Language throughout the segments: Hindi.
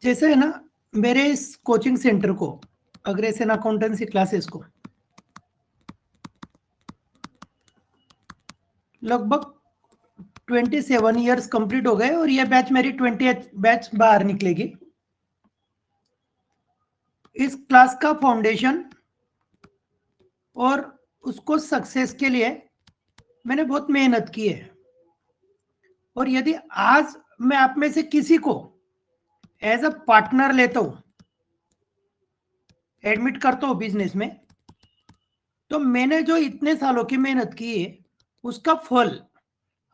जैसे है ना, मेरे इस कोचिंग सेंटर को, अग्रेसन अकाउंटेंसी क्लासेस को लगभग 27 ईयर्स कंप्लीट हो गए और ये बैच मेरी 20th बैच बाहर निकलेगी। इस क्लास का फाउंडेशन और उसको सक्सेस के लिए मैंने बहुत मेहनत की है। और यदि आज मैं आप में से किसी को एज अ पार्टनर लेता हूं, एडमिट करता हूं बिजनेस में, तो मैंने जो इतने सालों की मेहनत की है उसका फल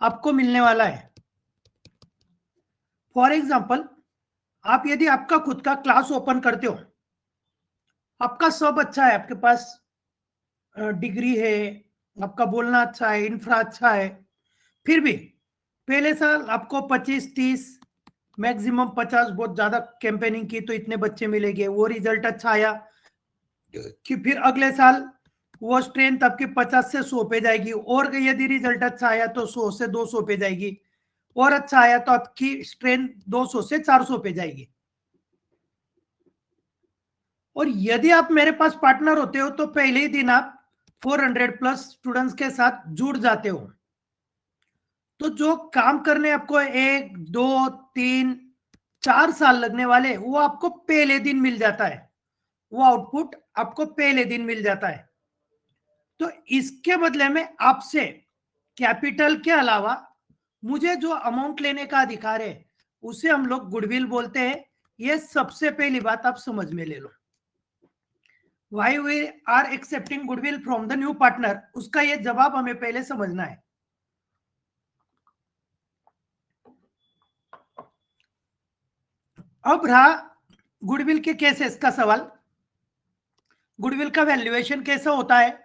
आपको मिलने वाला है। फॉर एग्जाम्पल, आप यदि आपका खुद का क्लास ओपन करते हो, आपका सब अच्छा है, आपके पास डिग्री है, आपका बोलना अच्छा है, इंफ्रा अच्छा है, फिर भी पहले साल आपको 25-30, मैक्सिमम 50, बहुत ज्यादा कैंपेनिंग की तो इतने बच्चे मिलेंगे, वो रिजल्ट अच्छा आया कि फिर अगले साल वो स्ट्रेंथ आपकी 50 से 100 पे जाएगी, और यदि रिजल्ट अच्छा आया तो 100 से 200 पे जाएगी, और अच्छा आया तो आपकी स्ट्रेंथ 200 से 400 पे जाएगी। और यदि आप मेरे पास पार्टनर होते हो तो पहले ही दिन आप 400 प्लस स्टूडेंट्स के साथ जुड़ जाते हो। तो जो काम करने आपको 1, 2, 3, 4 साल लगने वाले, वो आपको पहले दिन मिल जाता है, वो आउटपुट आपको पहले दिन मिल जाता है। तो इसके बदले में आपसे कैपिटल के अलावा मुझे जो अमाउंट लेने का अधिकार है उसे हम लोग गुडविल बोलते हैं। ये सबसे पहली बात आप समझ में ले लो। Why we are accepting goodwill from the new partner, उसका ये जवाब हमें पहले समझना है। अब रहा गुडविल के केसेस का सवाल। गुडविल का वैल्यूएशन कैसा होता है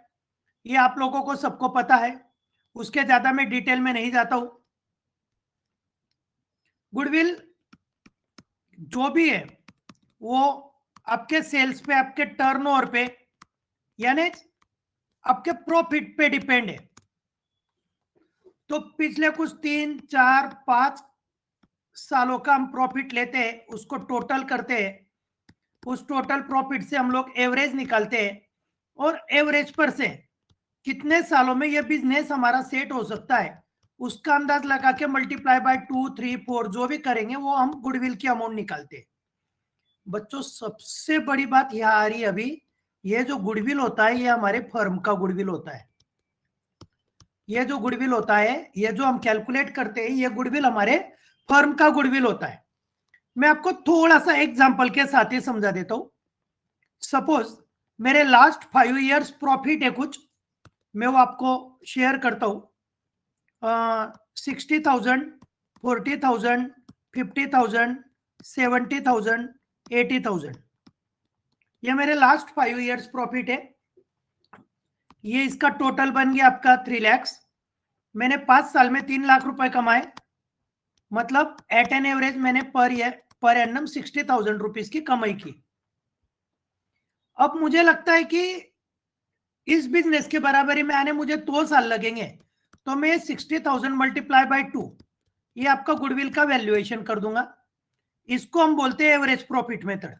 ये आप लोगों को सबको पता है, उसके ज्यादा मैं डिटेल में नहीं जाता हूं। गुडविल जो भी है वो आपके सेल्स पे, आपके टर्नओवर पे, यानी आपके प्रॉफिट पे डिपेंड है। तो पिछले कुछ 3, 4, 5 सालों का हम प्रॉफिट लेते हैं, उसको टोटल करते हैं, उस टोटल प्रॉफिट से हम लोग एवरेज निकालते हैं, और एवरेज पर से कितने सालों में यह बिजनेस हमारा सेट हो सकता है उसका अंदाज लगा के मल्टीप्लाई बाय 2, 3, 4 जो भी करेंगे वो हम गुडविल की अमाउंट निकालते हैं। बच्चों, सबसे बड़ी बात यह आ रही है अभी, ये जो गुडविल होता है ये हमारे फर्म का गुडविल होता है। ये जो गुडविल होता है, ये जो हम कैलकुलेट करते हैं, ये गुडविल हमारे फर्म का गुडविल होता है। मैं आपको थोड़ा सा एग्जांपल के साथ ही समझा देता हूं। सपोज मेरे लास्ट 5 इयर्स प्रॉफिट है कुछ, मैं वो आपको शेयर करता हूं। 60,000, 40,000, 50,000, 70,000, 80,000, ये मेरे लास्ट 5 इयर्स प्रॉफिट है। ये इसका टोटल बन गया आपका 3 लाख। मैंने 5 साल में 3 लाख रुपए कमाए, मतलब एट एन एवरेज मैंने पर एनम 60,000 रुपीज की कमाई की। अब मुझे लगता है कि इस बिजनेस के बराबरी में आने मुझे 2 साल लगेंगे, तो मैं 60,000 मल्टीप्लाई बाय 2, ये आपका गुडविल का वैल्यूएशन कर दूंगा। इसको हम बोलते हैं average profit method.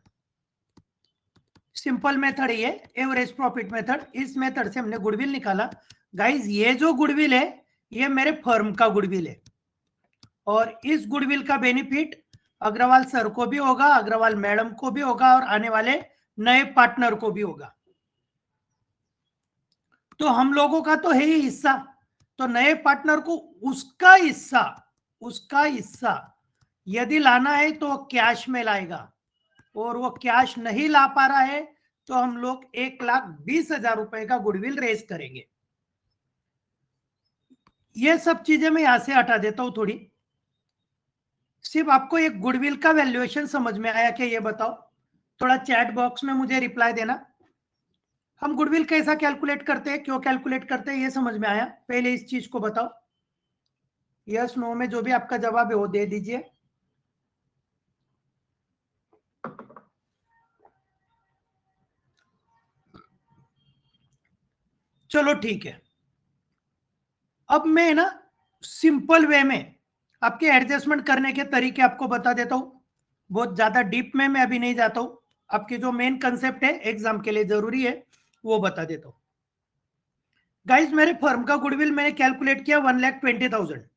Simple method ये एवरेज प्रॉफिट मेथड, इस मेथड से हमने गुडविल निकाला। गाइज, ये जो गुडविल है ये मेरे फर्म का गुडविल है, और इस गुडविल का बेनिफिट अग्रवाल सर को भी होगा, अग्रवाल मैडम को भी होगा, और आने वाले नए पार्टनर को भी होगा। तो हम लोगों का तो है ही हिस्सा, तो नए पार्टनर को उसका हिस्सा यदि लाना है तो कैश में लाएगा, और वो कैश नहीं ला पा रहा है तो हम लोग 1,20,000 रुपए का गुडविल रेज करेंगे। ये सब चीजें मैं यहां से हटा देता हूं थोड़ी। सिर्फ आपको एक गुडविल का वैल्यूएशन समझ में आया क्या, ये बताओ? थोड़ा चैट बॉक्स में मुझे रिप्लाई देना। हम गुडविल कैसा कैलकुलेट करते हैं, क्यों कैलकुलेट करते हैं, ये समझ में आया? पहले इस चीज को बताओ। यस नो में जो भी आपका जवाब है वो दे दीजिए। चलो ठीक है। अब मैं ना सिंपल वे में आपके एडजस्टमेंट करने के तरीके आपको बता देता हूं। बहुत ज्यादा डीप में मैं अभी नहीं जाता हूं, आपके जो मेन कंसेप्ट है एग्जाम के लिए जरूरी है वो बता देता हूं। गाइस मेरे फर्म का गुडविल मैंने कैलकुलेट किया 1,20,000,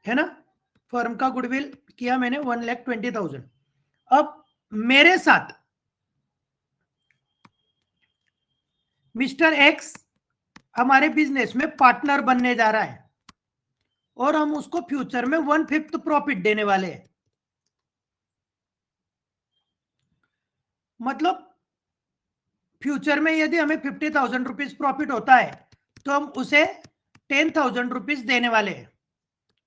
है ना। फर्म का गुडविल किया मैंने 1,20,000। अब मेरे साथ मिस्टर एक्स हमारे बिजनेस में पार्टनर बनने जा रहा है और हम उसको फ्यूचर में 1/5 प्रॉफिट देने वाले हैं। मतलब फ्यूचर में यदि हमें 50,000 रुपीज प्रॉफिट होता है तो हम उसे 10,000 रुपीज देने वाले हैं।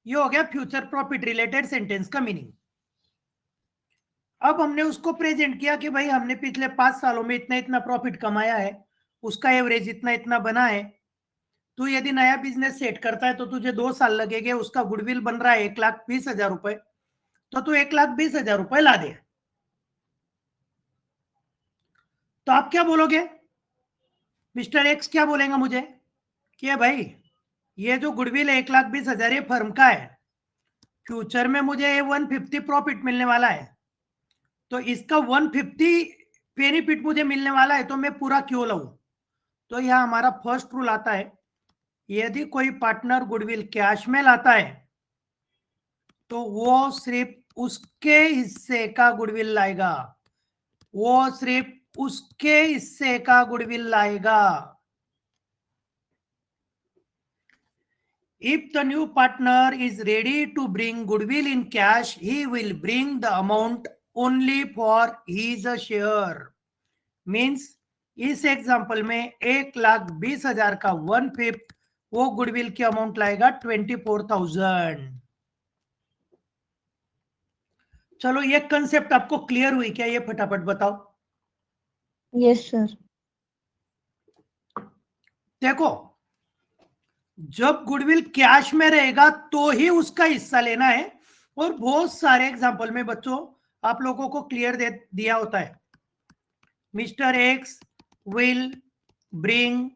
ये हो गया फ्यूचर प्रॉफिट रिलेटेड सेंटेंस का मीनिंग। अब हमने उसको प्रेजेंट किया कि भाई हमने पिछले 5 सालों में इतना इतना प्रॉफिट कमाया है, उसका एवरेज इतना इतना बना है। तू यदि नया बिजनेस सेट करता है तो तुझे 2 साल लगेंगे, उसका गुडविल बन रहा है 1,20,000 रुपए, तो तू 1,20,000 रुपए ला दे। तो आप क्या बोलोगे, मिस्टर एक्स क्या बोलेगा मुझे कि भाई ये जो गुडविल है 1,20,000 ये फर्म का है, फ्यूचर में मुझे ये 150 प्रॉफिट मिलने वाला है, तो इसका 150 बेनिफिट मुझे मिलने वाला है, तो मैं पूरा क्यों लाऊं। तो यह हमारा फर्स्ट रूल आता है, यदि कोई पार्टनर गुडविल कैश में लाता है तो वो सिर्फ उसके हिस्से का गुडविल लाएगा, वो सिर्फ उसके हिस्से का गुडविल लाएगा। If the new partner is ready to bring goodwill in cash, he will bring the amount only for his share. Means इस एग्जाम्पल में 1,20,000 का 1/5 वो गुडविल की अमाउंट लाएगा 24,000। चलो ये कंसेप्ट आपको क्लियर हुई क्या, ये फटाफट बताओ। Yes sir. देखो जब गुडविल कैश में रहेगा तो ही उसका हिस्सा लेना है, और बहुत सारे एग्जाम्पल में बच्चों आप लोगों को क्लियर दिया होता है, mister x will bring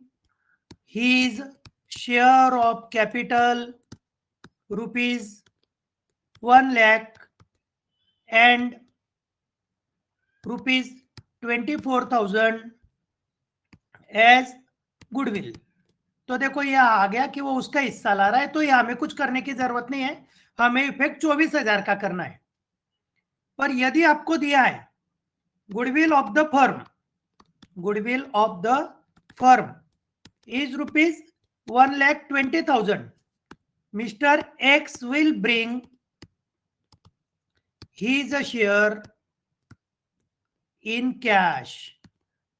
his share of capital ₹1 lakh and ₹24,000 as goodwill. तो देखो ये आ गया कि वो उसका हिस्सा ला रहा है, तो ये हमें कुछ करने की जरूरत नहीं है, हमें इफेक्ट 24,000 का करना है। पर यदि आपको दिया है goodwill of the firm, goodwill of the firm is ₹1,20,000, Mr. X will bring his share in cash।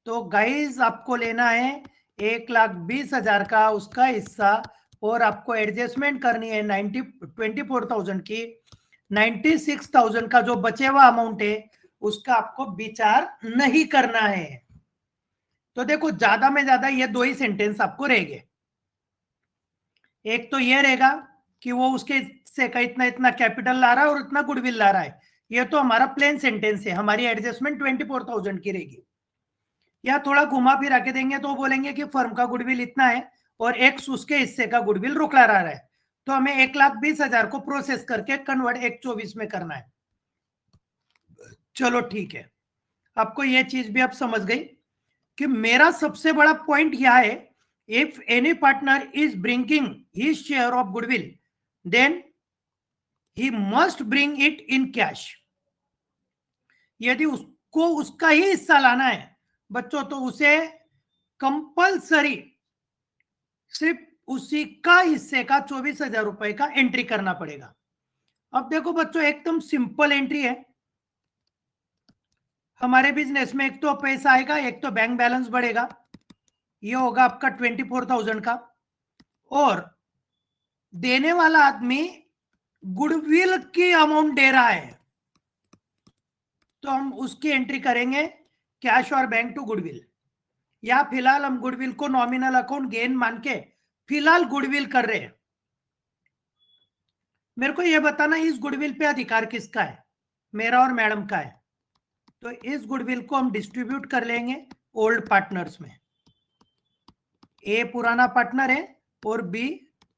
तो गाइज आपको लेना है 1,20,000 का उसका हिस्सा, और आपको एडजस्टमेंट करनी है 24,000 की। 96,000 का जो बचे हुआ अमाउंट है उसका आपको विचार नहीं करना है। तो देखो ज्यादा में ज्यादा ये 2 ही सेंटेंस आपको रहेंगे, एक तो ये रहेगा कि वो उसके से का इतना इतना कैपिटल ला रहा है और इतना गुडविल ला रहा है, ये तो हमारा प्लेन सेंटेंस है, हमारी एडजस्टमेंट 24,000 की रहेगी। या थोड़ा घुमा फिरा के देंगे तो बोलेंगे कि फर्म का गुडविल इतना है और एक्स उसके हिस्से का गुडविल रुकला रहा है, तो हमें 1,20,000 को प्रोसेस करके कन्वर्ट 1/24 में करना है। चलो ठीक है, आपको यह चीज भी अब समझ गई कि मेरा सबसे बड़ा पॉइंट यह है, if any partner is bringing his share of goodwill then he must bring it in cash. यदि उसको उसका ही हिस्सा लाना है बच्चों तो उसे कंपलसरी सिर्फ उसी का हिस्से का 24,000 रुपए का एंट्री करना पड़ेगा। अब देखो बच्चों एकदम सिंपल एंट्री है, हमारे बिजनेस में एक तो पैसा आएगा, एक तो बैंक बैलेंस बढ़ेगा, ये होगा आपका 24,000 का, और देने वाला आदमी गुडविल की अमाउंट दे रहा है तो हम उसकी एंट्री करेंगे कैश और बैंक टू गुडविल, या फिलहाल हम गुडविल को नॉमिनल अकाउंट गेन मान के फिलहाल गुडविल कर रहे हैं। मेरे को यह बताना इस गुडविल पे अधिकार किसका है, मेरा और मैडम का है। तो इस गुडविल को हम डिस्ट्रीब्यूट कर लेंगे ओल्ड पार्टनर्स में, ए पुराना पार्टनर है और बी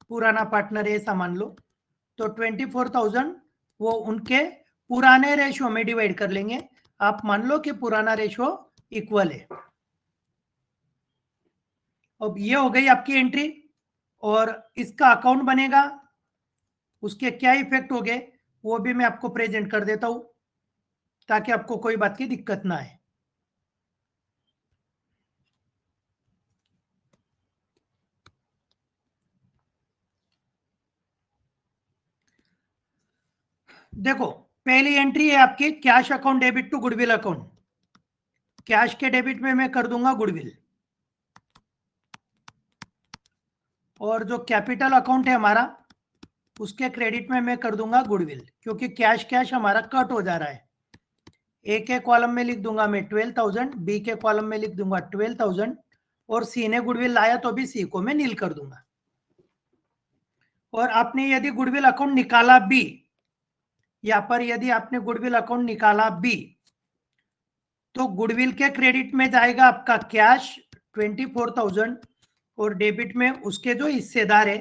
पुराना पार्टनर है ऐसा मान लो, तो 24,000 वो उनके पुराने रेशियो में डिवाइड कर लेंगे। आप मान लो कि पुराना रेशियो इक्वल है। अब ये हो गई आपकी एंट्री, और इसका अकाउंट बनेगा, उसके क्या इफेक्ट हो गए वो भी मैं आपको प्रेजेंट कर देता हूं, ताकि आपको कोई बात की दिक्कत ना आए। देखो, पहली एंट्री है आपकी cash account debit to goodwill account. Cash के डेबिट में मैं कर दूंगा गुडविल, और जो कैपिटल अकाउंट है हमारा उसके क्रेडिट में मैं कर दूंगा गुडविल, क्योंकि कैश कैश हमारा कट हो जा रहा है। ए के कॉलम में लिख दूंगा मैं 12,000, बी के कॉलम में लिख दूंगा 12,000, और सी ने गुडविल लाया तो भी सी को मैं नील कर दूंगा। और आपने यदि गुडविल अकाउंट निकाला भी, यहां पर यदि आपने गुडविल अकाउंट निकाला भी, तो गुडविल के क्रेडिट में जाएगा आपका कैश 24,000, और डेबिट में उसके जो हिस्सेदार है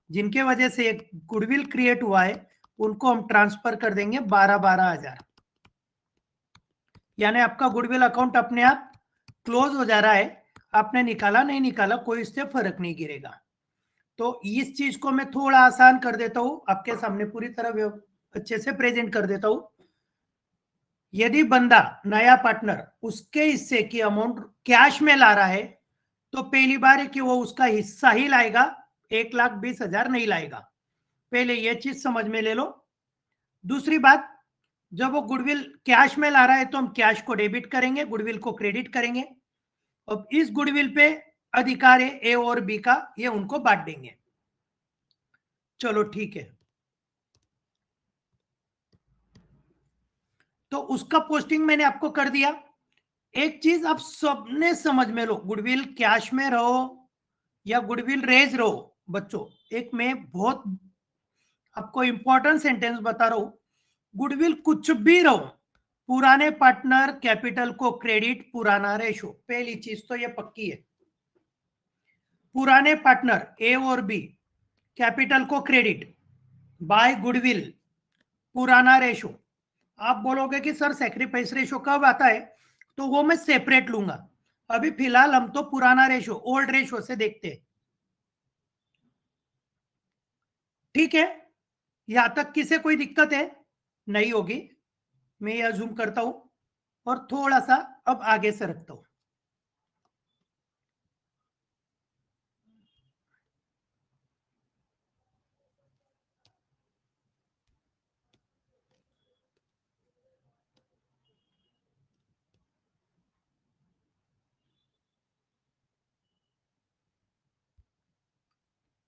जिनके वजह से एक गुडविल क्रिएट हुआ है उनको हम ट्रांसफर कर देंगे 12,000। यानी आपका गुडविल अकाउंट अपने आप क्लोज हो जा रहा है। आपने निकाला नहीं निकाला कोई इससे फर्क नहीं गिरेगा। तो इस चीज को मैं थोड़ा आसान कर देता हूं, आपके सामने पूरी तरह अच्छे से प्रेजेंट कर देता हूं। यदि बंदा नया पार्टनर उसके हिस्से की अमाउंट कैश में ला रहा है, तो पहली बार है कि वो उसका हिस्सा ही लाएगा, 1,20,000 नहीं लाएगा। पहले ये चीज समझ में ले लो। दूसरी बात, जब वो गुडविल कैश में ला रहा है तो हम कैश को डेबिट करेंगे, गुडविल को क्रेडिट करेंगे। अब इस गुडविल पे अधिकार है ए और बी का, ये उनको बांट देंगे। चलो ठीक है, तो उसका पोस्टिंग मैंने आपको कर दिया। एक चीज आप सबने समझ में लो, गुडविल कैश में रहो या गुडविल रेज रहो, बच्चों एक मैं बहुत आपको इंपॉर्टेंट सेंटेंस बता रहा हूं, गुडविल कुछ भी रहो, पुराने पार्टनर कैपिटल को क्रेडिट, पुराना रेशो। पहली चीज तो ये पक्की है, पुराने पार्टनर ए और बी कैपिटल को क्रेडिट बाय गुडविल, पुराना रेशो। आप बोलोगे कि सर सैक्रिफाइस रेशो कब आता है, तो वो मैं सेपरेट लूंगा। अभी फिलहाल हम तो पुराना रेशो ओल्ड रेशो से देखते हैं। ठीक है, यहां तक किसे कोई दिक्कत है? नहीं होगी। मैं यह जूम करता हूं और थोड़ा सा अब आगे से रखता हूं।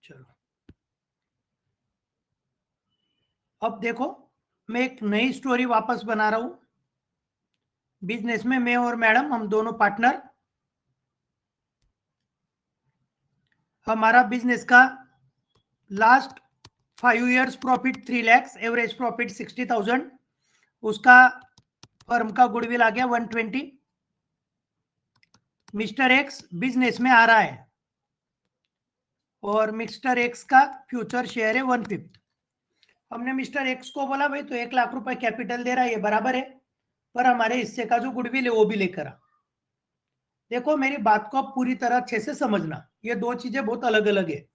चलो, अब देखो, मैं एक नई स्टोरी वापस बना रहा हूं। बिजनेस में मैं और मैडम हम दोनों पार्टनर, हमारा बिजनेस का last 5 years profit 3 lakhs, average profit 60,000, उसका फर्म का गुडविल आ गया 120। मिस्टर एक्स बिजनेस में आ रहा है और मिस्टर एक्स का फ्यूचर शेयर है 1/5। हमने मिस्टर एक्स को बोला भाई तो 1 लाख रुपए कैपिटल दे रहा है, ये बराबर है, पर हमारे हिस्से का जो गुडविल है वो भी लेकर आ। देखो मेरी बात को आप पूरी तरह अच्छे से समझना, ये दो चीजें बहुत अलग अलग है।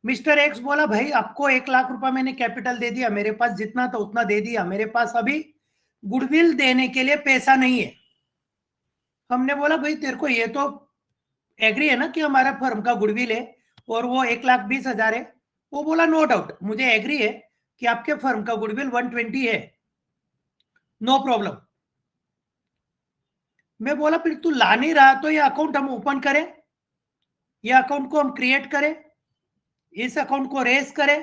मिस्टर एक्स बोला भाई आपको 1 लाख रुपए मैंने कैपिटल दे दिया, मेरे पास जितना था उतना दे दिया, मेरे पास अभी गुडविल देने के लिए पैसा नहीं है। हमने बोला भाई तेरे को ये तो एग्री है ना कि हमारा फर्म का गुडविल है और वो 1,20,000 है? वो बोला नो डाउट मुझे एग्री है कि आपके फर्म का गुडविल 120 है, नो प्रॉब्लम। मैं बोला फिर तू ला नहीं रहा तो ये अकाउंट हम ओपन करें, ये अकाउंट को हम क्रिएट करें, इस अकाउंट को रेस करें।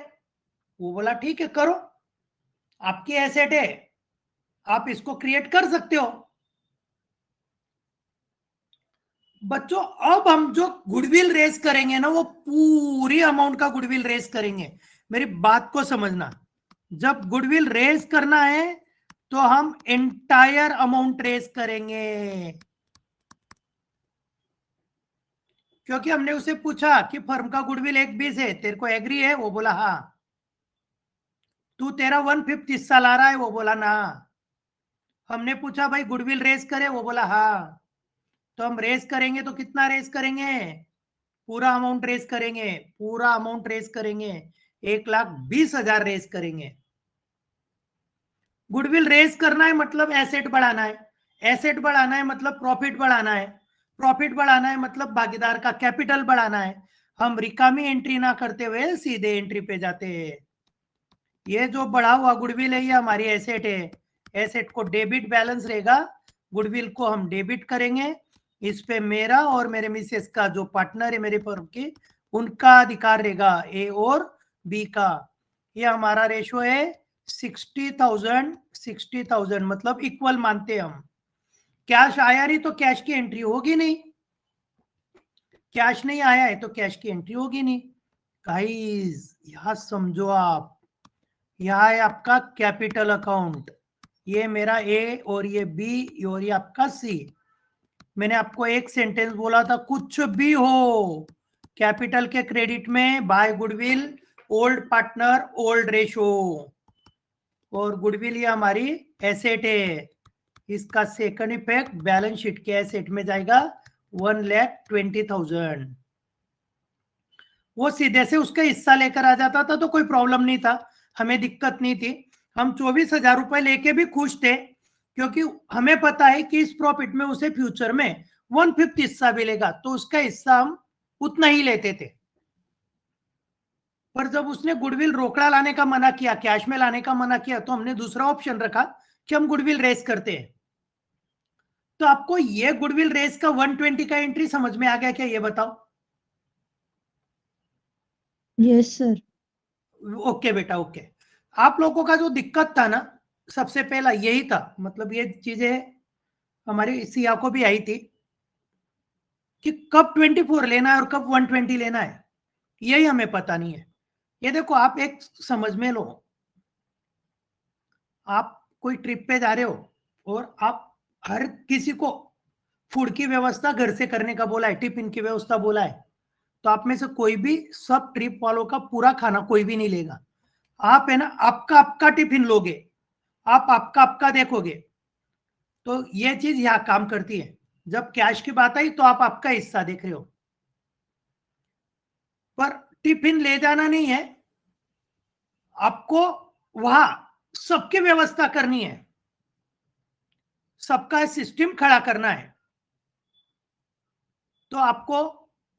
वो बोला ठीक है करो, आपकी एसेट है, आप इसको क्रिएट कर सकते हो। बच्चों अब हम जो गुडविल रेस करेंगे ना वो पूरी अमाउंट का गुडविल रेस करेंगे। मेरी बात को समझना, जब गुडविल रेस करना है तो हम एंटायर अमाउंट रेस करेंगे। क्योंकि हमने उसे पूछा कि फर्म का गुडविल 1,20 है, तेरे को एग्री है? वो बोला हाँ। तू तेरा 1/5 हिस्सा ला रहा है, वो बोला ना। हमने पूछा भाई गुडविल रेस करे, वो बोला हाँ। तो हम रेस करेंगे तो कितना रेस करेंगे? पूरा अमाउंट रेस करेंगे, पूरा अमाउंट रेस करेंगे, 1,20,000 रेस करेंगे। गुडविल रेस करना है मतलब एसेट बढ़ाना है, एसेट बढ़ाना है मतलब प्रॉफिट बढ़ाना है, प्रॉफिट बढ़ाना है मतलब भागीदार का कैपिटल बढ़ाना है। हम रिकामी एंट्री ना करते हुए सीधे एंट्री पे जाते हैं। ये जो बढ़ा हुआ गुडविल है ये हमारी एसेट है, एसेट को डेबिट बैलेंस रहेगा, गुडविल को हम डेबिट करेंगे। इस पे मेरा और मेरे मिसेस का जो पार्टनर है मेरे फर्म की, उनका अधिकार रहेगा, ए और बी का। ये हमारा रेशो है 60,000 मतलब इक्वल मानते हम। कैश आया नहीं तो कैश की एंट्री होगी नहीं, कैश नहीं आया है तो कैश की एंट्री होगी नहीं। गाइस यहां समझो आप, यह है आपका कैपिटल अकाउंट, ये मेरा ए और ये बी और ये आपका सी। मैंने आपको एक सेंटेंस बोला था, कुछ भी हो कैपिटल के क्रेडिट में by goodwill, old partner, old ratio. और गुडविल ये हमारी एसेट है, इसका सेकंड इफेक्ट बैलेंस शीट के एसेट में जाएगा 1,20,000। वो सीधे से उसका हिस्सा लेकर आ जाता था तो कोई प्रॉब्लम नहीं था, हमें दिक्कत नहीं थी। हम 24,000 रुपए लेके भी खुश थे, क्योंकि हमें पता है कि इस प्रॉफिट में उसे फ्यूचर में 1/5 हिस्सा मिलेगा, तो उसका हिस्सा हम उतना ही लेते थे। पर जब उसने गुडविल रोकड़ा लाने का मना किया, कैश में लाने का मना किया, तो हमने दूसरा ऑप्शन रखा कि हम गुडविल रेस करते हैं। तो आपको ये गुडविल रेस का 120 का एंट्री समझ में आ गया क्या, ये बताओ? Yes sir. ओके बेटा, ओके। आप लोगों का जो दिक्कत था ना, सबसे पहला यही था, मतलब ये चीजें हमारी सिया को भी आई थी कि कब 24 लेना है और कब 120 लेना है, यही हमें पता नहीं है। ये देखो, आप एक समझ में लो, आप कोई ट्रिप पे जा रहे हो और आप हर किसी को फूड की व्यवस्था घर से करने का बोला है, टिफिन की व्यवस्था बोला है, तो आप में से कोई भी सब ट्रिप वालों का पूरा खाना कोई भी नहीं लेगा। आप है ना आपका आपका टिफिन लोगे, आप आपका आपका देखोगे। तो ये चीज यहाँ काम करती है। जब कैश की बात आई तो आप आपका हिस्सा देख रहे हो, पर टिफिन ले जाना नहीं है आपको, वहां सबकी व्यवस्था करनी है, सबका सिस्टम खड़ा करना है, तो आपको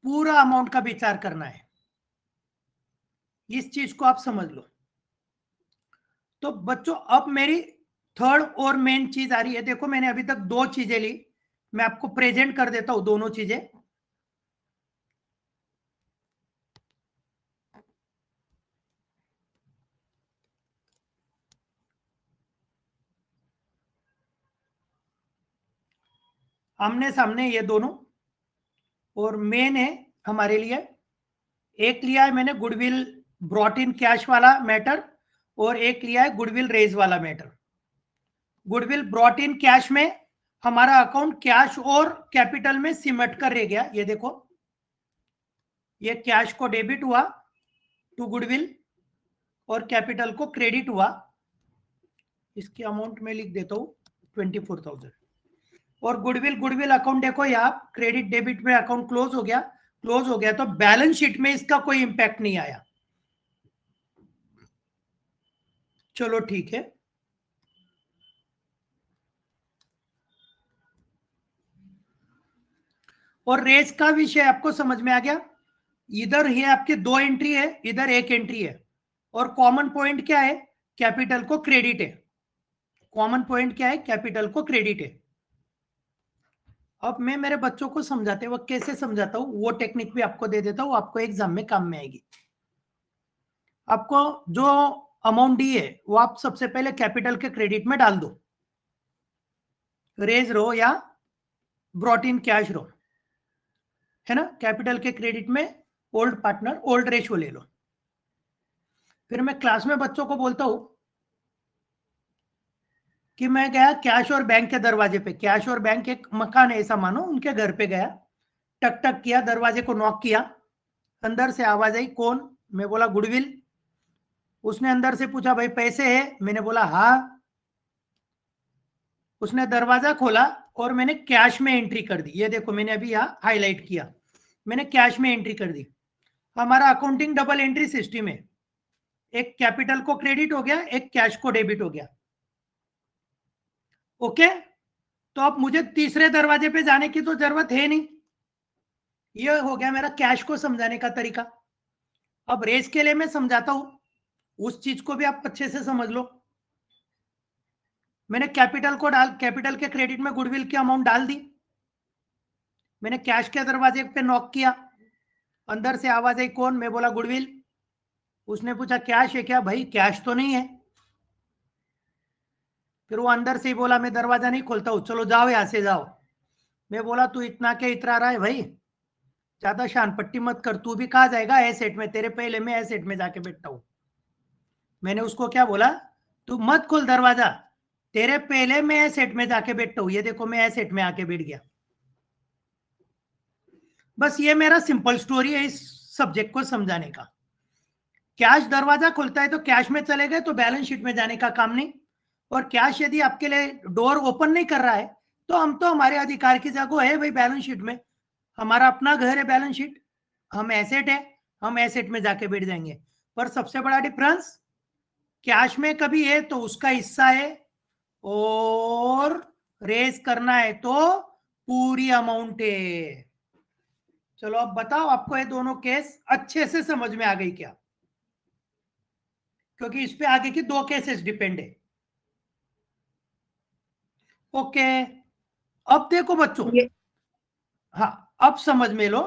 पूरा अमाउंट का विचार करना है। इस चीज को आप समझ लो। तो बच्चों अब मेरी थर्ड और मेन चीज आ रही है। देखो मैंने अभी तक दो चीजें ली, मैं आपको प्रेजेंट कर देता हूं दोनों चीजें। आमने सामने ये दोनों, और मेन है हमारे लिए। एक लिया है मैंने गुडविल ब्रॉट इन कैश वाला मैटर, और एक लिया है गुडविल रेज वाला matter. Goodwill brought in cash में हमारा अकाउंट कैश और कैपिटल में सिमट कर रह गया। ये देखो, ये कैश को डेबिट हुआ टू गुडविल और कैपिटल को क्रेडिट हुआ। इसकी अमाउंट में लिख देता हूं 24,000। और गुडविल गुडविल अकाउंट देखो, यहाँ क्रेडिट डेबिट में अकाउंट क्लोज हो गया, क्लोज हो गया, तो बैलेंस शीट में इसका कोई इंपैक्ट नहीं आया। चलो ठीक है। और रेस का विषय आपको समझ में आ गया। इधर ये आपकी दो एंट्री है, इधर एक एंट्री है, और कॉमन पॉइंट क्या है? कैपिटल को क्रेडिट है। कॉमन पॉइंट क्या है? कैपिटल को क्रेडिट है। अब मैं मेरे बच्चों को समझाते वक्त कैसे समझाता हूं, वो टेक्निक भी आपको दे देता हूं, आपको एग्जाम में काम में आएगी। आपको जो अमाउंट दी है वो आप सबसे पहले कैपिटल के क्रेडिट में डाल दो, रेज रो या ब्रॉट इन कैश रो, है ना। कैपिटल के क्रेडिट में ओल्ड पार्टनर, ओल्ड रेशो ले लो। फिर मैं क्लास में बच्चों को बोलता हूं कि मैं गया कैश और बैंक के दरवाजे पे, कैश और बैंक एक मकान है ऐसा मानो, उनके घर पे गया, टक टक किया, दरवाजे को नॉक किया, अंदर से आवाज आई, कौन? मैं बोला गुडविल। उसने अंदर से पूछा भाई पैसे है, मैंने बोला हाँ। उसने दरवाजा खोला और मैंने कैश में एंट्री कर दी। ये देखो मैंने अभी यहाँ हाईलाइट किया, मैंने कैश में एंट्री कर दी। हमारा अकाउंटिंग डबल एंट्री सिस्टम है, एक कैपिटल को क्रेडिट हो गया, एक कैश को डेबिट हो गया। ओके, तो अब मुझे तीसरे दरवाजे पे जाने की तो जरूरत है नहीं। ये हो गया मेरा कैश को समझाने का तरीका। अब रेस के लिए मैं समझाता हूं, उस चीज को भी आप अच्छे से समझ लो। मैंने कैपिटल के क्रेडिट में गुडविल की अमाउंट डाल दी। मैंने कैश के दरवाजे पे नॉक किया, अंदर से आवाज आई कौन, मैं बोला गुडविल। उसने पूछा कैश है क्या, भाई कैश तो नहीं है। फिर वो अंदर से ही बोला मैं दरवाजा नहीं खोलता हूं, चलो जाओ यहां से जाओ। मैं बोला तू इतना क्या इतरा रहा है भाई, ज्यादा शान पट्टी मत कर, तू भी कहा जाएगा एसेट में, तेरे पहले मैं एसेट में जाके बैठता हूं। मैंने उसको क्या बोला, तू मत खोल दरवाजा, तेरे पहले मैं एसेट में जाके बैठता हूं। ये देखो मैं एसेट में आके बैठ गया। बस ये मेरा सिंपल स्टोरी है इस सब्जेक्ट को समझाने का। कैश दरवाजा खुलता है तो कैश में चले गए तो बैलेंस शीट में जाने का काम नहीं। और कैश यदि आपके लिए डोर ओपन नहीं कर रहा है तो हम तो हमारे अधिकार की जगह है भाई बैलेंस शीट में, हमारा अपना घर है बैलेंस शीट, हम एसेट है, हम एसेट में जाके बैठ जाएंगे। पर सबसे बड़ा डिफरेंस, कैश में कभी है तो उसका हिस्सा है, और रेज करना है तो पूरी अमाउंट है। चलो अब बताओ आपको ये दोनों केस अच्छे से समझ में आ गई क्या, क्योंकि इस पे आगे की दो केसेस डिपेंड है। ओके, अब देखो बच्चों, ये हाँ अब समझ में लो।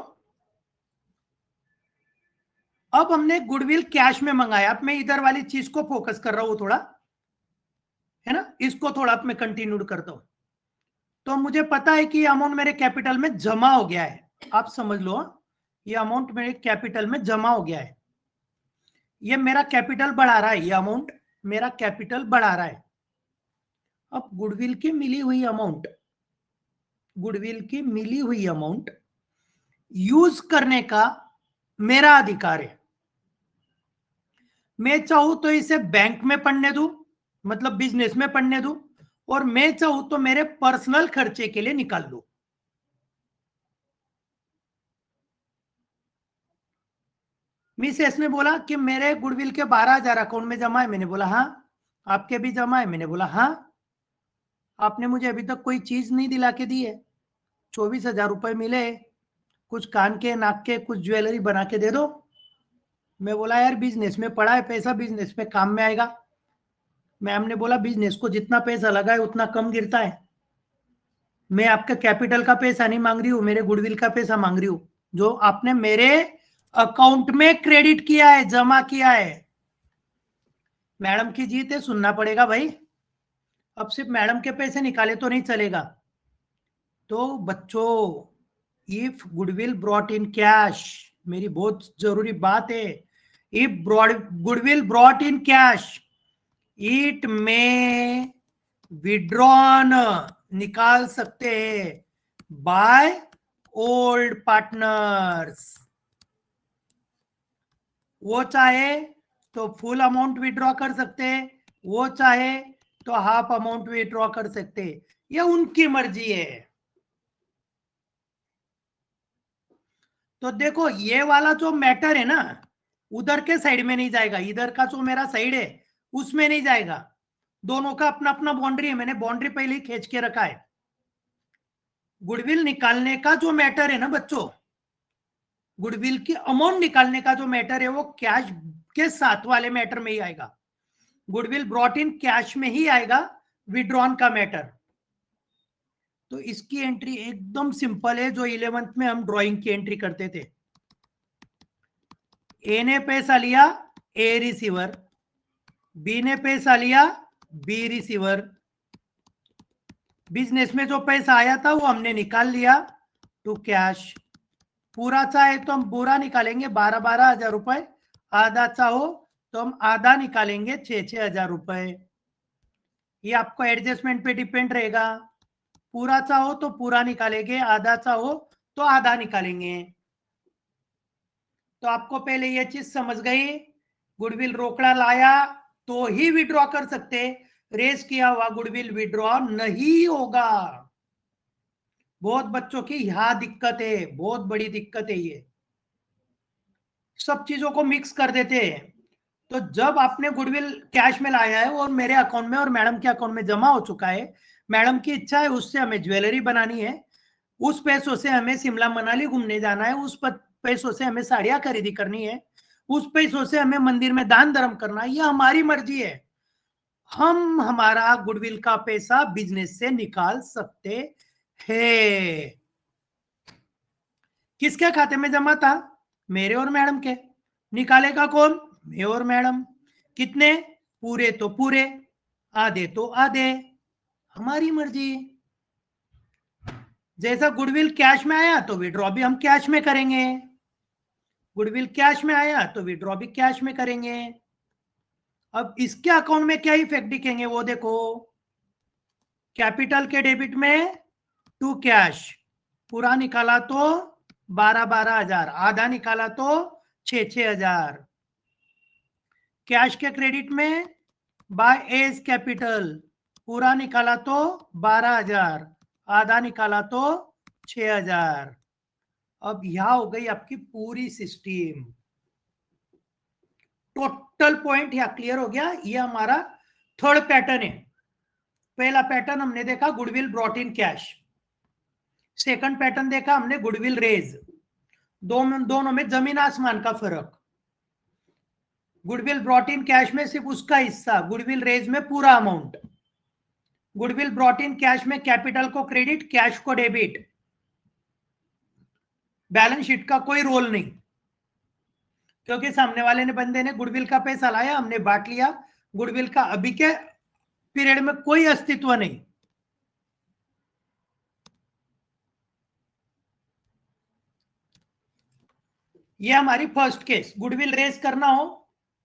अब हमने गुडविल कैश में मंगाया, अब मैं इधर वाली चीज को फोकस कर रहा हूं थोड़ा, है ना, इसको थोड़ा अब मैं कंटिन्यू करता हूं। तो मुझे पता है कि ये अमाउंट मेरे कैपिटल में जमा हो गया है, आप समझ लो, ये अमाउंट मेरे कैपिटल में जमा हो गया है, ये मेरा कैपिटल बढ़ा रहा है, ये अमाउंट मेरा कैपिटल बढ़ा रहा है। अब गुडविल की मिली हुई अमाउंट, गुडविल की मिली हुई अमाउंट यूज करने का मेरा अधिकार है। मैं चाहूं तो इसे बैंक में पढ़ने दूं, मतलब बिजनेस में पढ़ने दूं, और मैं चाहूं तो मेरे पर्सनल खर्चे के लिए निकाल लूं। मिसेस ने बोला कि मेरे गुडविल के 12,000 अकाउंट में जमा है, मैंने बोला हाँ। आपके भी जमा है, मैंने बोला हाँ। आपने मुझे अभी तक कोई चीज नहीं दिला के दी है, 24,000 रुपए मिले, कुछ कान के नाक के कुछ ज्वेलरी बना के दे दो। मैं बोला यार बिजनेस में पड़ा है पैसा, बिजनेस में काम में आएगा। मैम ने बोला बिजनेस को जितना पैसा लगा है उतना कम गिरता है, मैं आपके कैपिटल का पैसा नहीं मांग रही हूँ, मेरे गुडविल का पैसा मांग रही हूँ, जो आपने मेरे अकाउंट में क्रेडिट किया है, जमा किया है। मैडम की जीत है, सुनना पड़ेगा भाई, अब सिर्फ मैडम के पैसे निकाले तो नहीं चलेगा। तो बच्चों, if goodwill brought in cash, मेरी बहुत जरूरी बात है, if goodwill brought in cash it में विड्रॉन, निकाल सकते हैं बाय ओल्ड पार्टनर्स। वो चाहे तो फुल अमाउंट विड्रॉ कर सकते हैं, वो चाहे तो हाफ अमाउंट विड्रॉ कर सकते हैं, ये उनकी मर्जी है। तो देखो ये वाला जो मैटर है ना, उधर के साइड में नहीं जाएगा, इधर का जो मेरा साइड है उसमें नहीं जाएगा। दोनों का अपना अपना बाउंड्री है, मैंने बाउंड्री पहले ही खींच के रखा है। गुडविल निकालने का जो मैटर है ना बच्चों, गुडविल की अमाउंट निकालने का जो मैटर है वो कैश के साथ वाले मैटर में ही आएगा, गुडविल ब्रॉट इन कैश में ही आएगा, विड्रॉन का मैटर। तो इसकी एंट्री एकदम सिंपल है, जो 11th में हम ड्राइंग की एंट्री करते थे। ए ने पैसा लिया, ए रिसीवर, बी ने पैसा लिया, बी रिसीवर, बिजनेस में जो पैसा आया था वो हमने निकाल लिया टू कैश। पूरा चाहे तो हम पूरा निकालेंगे 12,000 रुपए, आधा चाहो तो हम आधा निकालेंगे 6,000 रुपए। ये आपको एडजस्टमेंट पे डिपेंड रहेगा, पूरा चाहो तो पूरा निकालेंगे, आधा चाहो तो आधा निकालेंगे। तो आपको पहले ये चीज समझ गई गुडविल रोकड़ा लाया तो ही विड्रॉ कर सकते, रेज किया हुआ गुडविल विड्रॉ नहीं होगा। बहुत बच्चों की यहां दिक्कत है, बहुत बड़ी दिक्कत है, ये सब चीजों को मिक्स कर देते हैं। तो जब आपने गुडविल कैश में लाया है और मेरे अकाउंट में और मैडम के अकाउंट में जमा हो चुका है, मैडम की इच्छा है उससे हमें ज्वेलरी बनानी है, उस पैसों से हमें शिमला मनाली घूमने जाना है, उस पैसों से हमें साड़ियां खरीदी करनी है, उस पैसों से हमें मंदिर में दान धर्म करना है, ये हमारी मर्जी है। हम हमारा गुडविल का पैसा बिजनेस से निकाल सकते हैं। किसके खाते में जमा था? मेरे और मैडम के। निकालेगा कौन? मैं और मैडम। कितने? पूरे तो पूरे, आधे तो आधे, हमारी मर्जी। जैसा गुडविल कैश में आया तो विड्रॉ भी हम कैश में करेंगे, गुडविल कैश में आया तो विड्रॉ भी कैश में करेंगे। अब इसके अकाउंट में क्या इफेक्ट दिखेंगे वो देखो। कैपिटल के डेबिट में टू कैश, पूरा निकाला तो 12,000, आधा निकाला तो 6,000। कैश के क्रेडिट में बाय एज कैपिटल, पूरा निकाला तो 12,000, आधा निकाला तो 6,000। अब यह हो गई आपकी पूरी सिस्टम। टोटल पॉइंट यह क्लियर हो गया। ये हमारा थर्ड पैटर्न है। पहला पैटर्न हमने देखा goodwill brought in cash, second pattern देखा हमने गुडविल रेज। दोनों में जमीन आसमान का फर्क। गुडविल ब्रॉट इन कैश में सिर्फ उसका हिस्सा, गुडविल रेज में पूरा amount. Goodwill brought in cash में कैपिटल को क्रेडिट, कैश को डेबिट, बैलेंस शीट का कोई रोल नहीं, क्योंकि सामने वाले ने बंदे ने गुडविल का पैसा लाया, हमने बांट लिया। गुडविल का अभी के पीरियड में कोई अस्तित्व नहीं। ये हमारी फर्स्ट केस। गुडविल रेज करना हो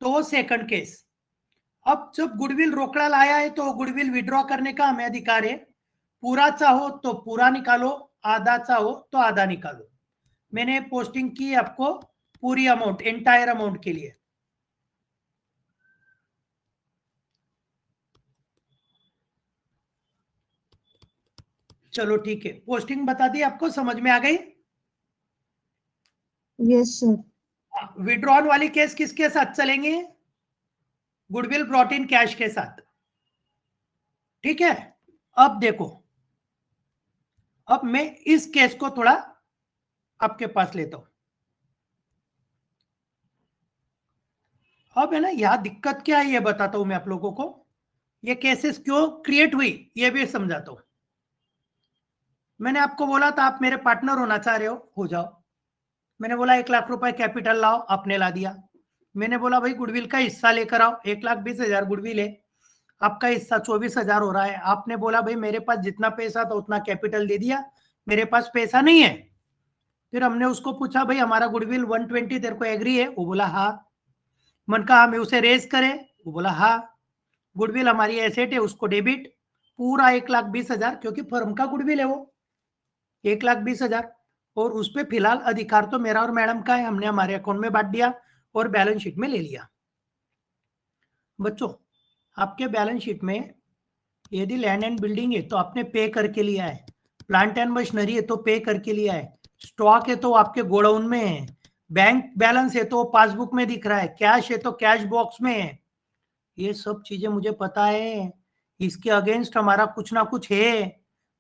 तो वो सेकंड केस। अब जब गुडविल रोकड़ा लाया है तो गुडविल विड्रॉ करने का हमें अधिकार है। पूरा चाहो तो पूरा निकालो, आधा चाहो तो आधा निकालो। मैंने पोस्टिंग की आपको पूरी अमाउंट, एंटायर अमाउंट के लिए। चलो ठीक है, पोस्टिंग बता दी आपको, समझ में आ गई? Yes sir. विड्रॉल वाली केस किसके साथ चलेंगे? गुडविल ब्रॉट इन कैश के साथ। ठीक है, अब देखो, अब मैं इस केस को थोड़ा आपके पास लेता हूं। अब है ना, यहां दिक्कत क्या है ये बताता हूं मैं आप लोगों को। ये केसेस क्यों क्रिएट हुई ये भी समझाता हूं। मैंने आपको बोला था आप मेरे पार्टनर होना चाह रहे हो जाओ। मैंने बोला 1,00,000 रुपए कैपिटल लाओ, आपने ला दिया। मैंने बोला भाई गुडविल का हिस्सा लेकर आओ, 1,20,000 गुडविल है, आपका हिस्सा 24,000 हो रहा है। आपने बोला भाई मेरे पास जितना पैसा था उतना कैपिटल दे दिया, मेरे पास पैसा नहीं है। फिर हमने उसको पूछा भाई हमारा गुडविल 120 तेरे को एग्री है? वो बोला हाँ। मन कहा हमें उसे रेज करें? वो बोला हाँ। गुडविल हमारी एसेट है, उसको डेबिट, पूरा 1,20,000, क्योंकि फर्म का गुडविल है वो 1,20,000। और उस पर फिलहाल अधिकार तो मेरा और मैडम का है, हमने हमारे अकाउंट में बांट दिया और बैलेंस शीट में ले लिया। बच्चों, आपके बैलेंस शीट में यदि लैंड एंड बिल्डिंग है तो आपने पे करके लिया है, प्लांट एंड मशीनरी है तो पे करके लिया है, स्टॉक है तो आपके गोडाउन में है, बैंक बैलेंस है तो पासबुक में दिख रहा है, कैश है तो कैश बॉक्स में है। ये सब चीजें मुझे पता है, इसके अगेंस्ट हमारा कुछ ना कुछ है।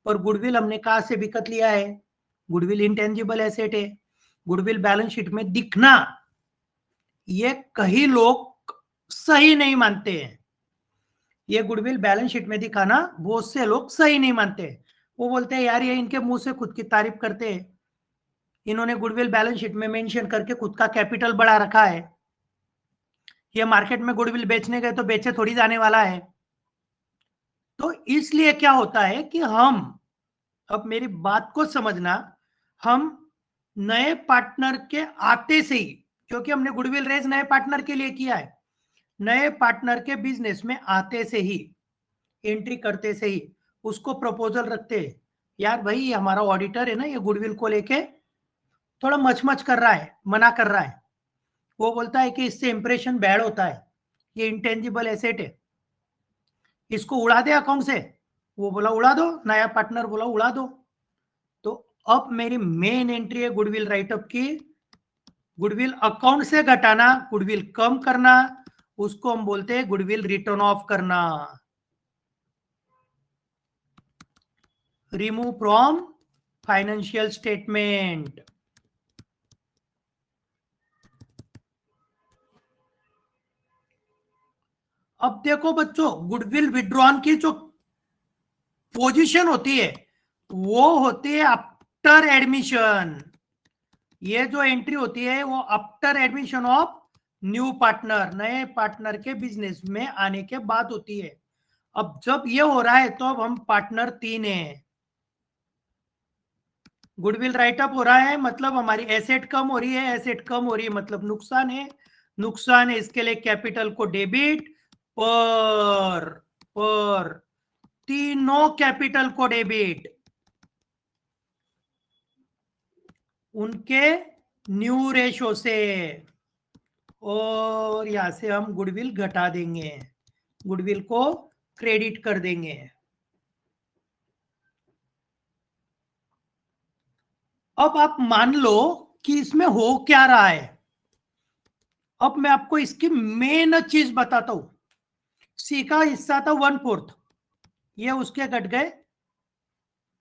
पर गुडविल हमने कहां से विकत लिया है? गुडविल इंटेंजिबल एसेट है। गुडविल बैलेंस शीट में दिखना, ये कई लोग सही नहीं मानते हैं। ये गुडविल बैलेंस शीट में दिखाना बहुत से लोग सही नहीं मानते। वो बोलते हैं यार ये इनके मुंह से खुद की तारीफ करते हैं, इन्होंने गुडविल बैलेंस शीट में मेंशन करके खुद का कैपिटल बढ़ा रखा है, ये मार्केट में गुडविल बेचने गए तो बेचे थोड़ी जाने वाला है। तो इसलिए क्या होता है कि हम, अब मेरी बात को समझना, हम नए पार्टनर के आते से ही, क्योंकि हमने गुडविल रेज नए पार्टनर के लिए किया है, नए पार्टनर के बिजनेस में आते से ही, एंट्री करते से ही उसको प्रपोजल रखते हैं, यार भाई हमारा ऑडिटर है ना, ये गुडविल को लेके थोड़ा मचमच कर रहा है, मना कर रहा है, वो बोलता है कि इससे इंप्रेशन बैड होता है, ये इंटेंजिबल एसेट है, इसको उड़ा दे अकाउंट से। वो बोला उड़ा दो, नया पार्टनर बोला उड़ा दो। तो अब मेरी मेन एंट्री है गुडविल राइटअप की, गुडविल अकाउंट से घटाना, गुडविल कम करना, उसको हम बोलते हैं गुडविल रिटर्न ऑफ करना, रिमूव फ्रॉम फाइनेंशियल स्टेटमेंट। अब देखो बच्चों, गुडविल विड्रॉन की जो पोजीशन होती है वो होती है आफ्टर एडमिशन। ये जो एंट्री होती है वो after admission of new partner, नए पार्टनर के बिजनेस में आने के बाद होती है। अब जब ये हो रहा है तो अब हम पार्टनर 3 है, गुडविल राइटअप हो रहा है मतलब हमारी एसेट कम हो रही है, एसेट कम हो रही है मतलब नुकसान है, नुकसान है, इसके लिए कैपिटल को डेबिट पर तीनों कैपिटल को डेबिट, उनके न्यू रेशो से, और यहां से हम गुडविल घटा देंगे, गुडविल को क्रेडिट कर देंगे। अब आप मान लो कि इसमें हो क्या रहा है। अब मैं आपको इसकी मेन चीज बताता हूं। सी का हिस्सा था 1/4, ये उसके घट गए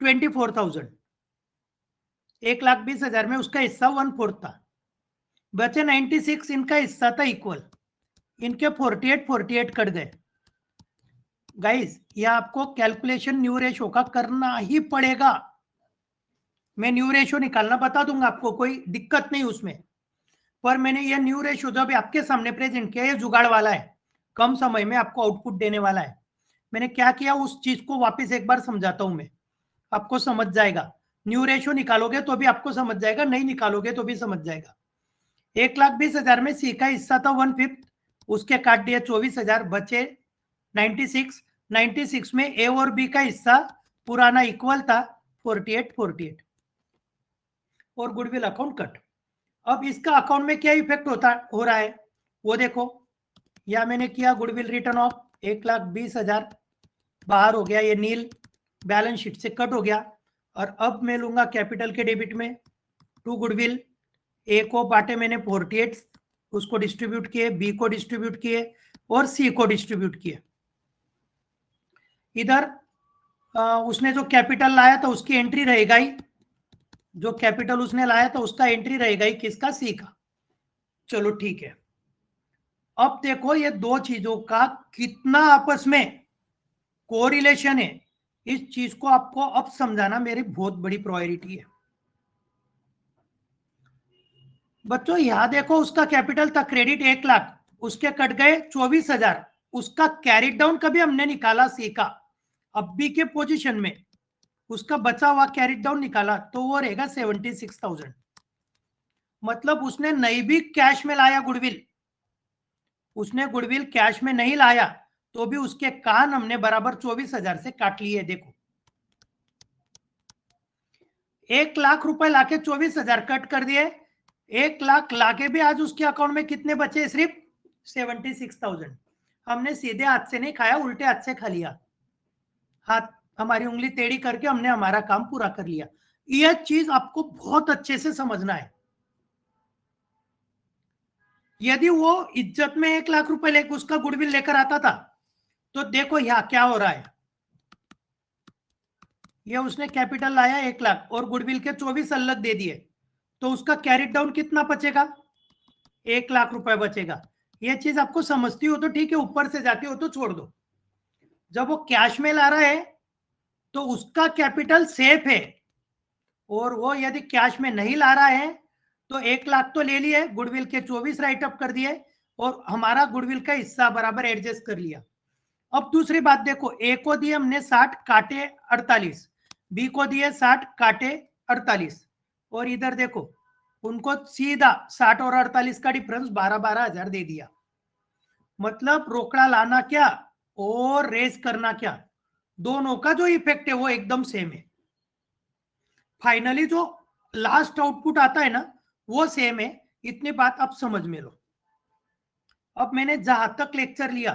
24,000, 1,20,000 में उसका हिस्सा 1/4 था, बचे 96, इनका हिस्सा था इक्वल, इनके 48 कट गए। गाइस ये आपको कैलकुलेशन न्यू रेशो का करना ही पड़ेगा, मैं न्यू रेशो निकालना बता दूंगा आपको, कोई दिक्कत नहीं उसमें, पर मैंने ये न्यू रेशो जब आपके सामने प्रेजेंट किया, ये जुगाड़ वाला है, कम समय में आपको आउटपुट देने वाला है। मैंने क्या किया उस चीज को वापस एक बार समझाता हूं मैं, आपको समझ जाएगा। न्यू रेशो निकालोगे तो भी आपको समझ जाएगा, नहीं निकालोगे तो भी समझ जाएगा। 1,20,000 में सी का हिस्सा था 1/5, उसके काट दिए 24,000, बचे 96 में ए और बी का हिस्सा पुराना इक्वल था 48 और गुडविल अकाउंट कट। अब इसका अकाउंट में क्या इफेक्ट हो रहा है वो देखो, या मैंने किया गुडविल रिटर्न ऑफ 1,20,000 बाहर हो गया, ये नील बैलेंस शीट से कट हो गया। और अब मैं लूंगा कैपिटल के डेबिट में टू गुडविल, ए को बांटे मैंने 48, उसको डिस्ट्रीब्यूट किए, बी को डिस्ट्रीब्यूट किए और सी को डिस्ट्रीब्यूट किए। इधर उसने जो कैपिटल लाया था उसकी एंट्री रहेगा ही, जो कैपिटल उसने लाया था उसका एंट्री रहेगा ही, किसका, सी का। चलो ठीक है। अब देखो ये दो चीजों का कितना आपस में कोरिलेशन है, इस चीज को आपको अब समझाना मेरी बहुत बड़ी प्रायोरिटी है। बच्चों यहां देखो, उसका कैपिटल था क्रेडिट 1,00,000, उसके कट गए 24,000, उसका कैरी डाउन कभी हमने निकाला सी का, अब बी के पोजीशन में उसका बचा हुआ कैरी डाउन निकाला तो वो रहेगा 76,000। मतलब उसने नहीं भी कैश में लाया गुडविल, उसने गुडविल कैश में नहीं लाया तो भी उसके कान हमने बराबर 24,000 से काट लिए। देखो 1,00,000 रुपए लाके 24,000 कट कर दिए, 1,00,000 लाके भी आज उसके अकाउंट में कितने बचे, सिर्फ 76,000। हमने सीधे हाथ से नहीं खाया, उल्टे हाथ से खा लिया, हाथ हमारी उंगली टेढ़ी करके हमने हमारा काम पूरा कर लिया। यह चीज आपको बहुत अच्छे से समझना है। यदि वो इज्जत में 1,00,000 रुपए लेकर उसका गुडविल लेकर आता था तो देखो यहाँ क्या हो रहा है, ये उसने कैपिटल लाया 1,00,000 और गुडविल के 24 अलग दे दिए, तो उसका कैरी डाउन कितना बचेगा, 1,00,000 रुपए बचेगा। ये चीज आपको समझती हो तो ठीक है, ऊपर से जाती हो तो छोड़ दो। जब वो कैश में ला रहा है तो उसका कैपिटल सेफ है, और वो यदि कैश में नहीं ला रहा है तो 1,00,000 तो ले लिए, गुडविल के 24 राइटअप कर दिए और हमारा गुडविल का हिस्सा बराबर एडजस्ट कर लिया। अब दूसरी बात देखो, ए को दिए हमने 60 काटे 48, बी को दिए 60 काटे 48, और इधर देखो उनको सीधा 60 और 48 का डिफरेंस 12,000 दे दिया। मतलब रोकड़ा लाना क्या और रेस करना क्या, दोनों का जो इफेक्ट है वो एकदम सेम है। फाइनली जो लास्ट आउटपुट आता है ना वो सेम है, इतनी बात आप समझ में लो। अब मैंने जहां तक लेक्चर लिया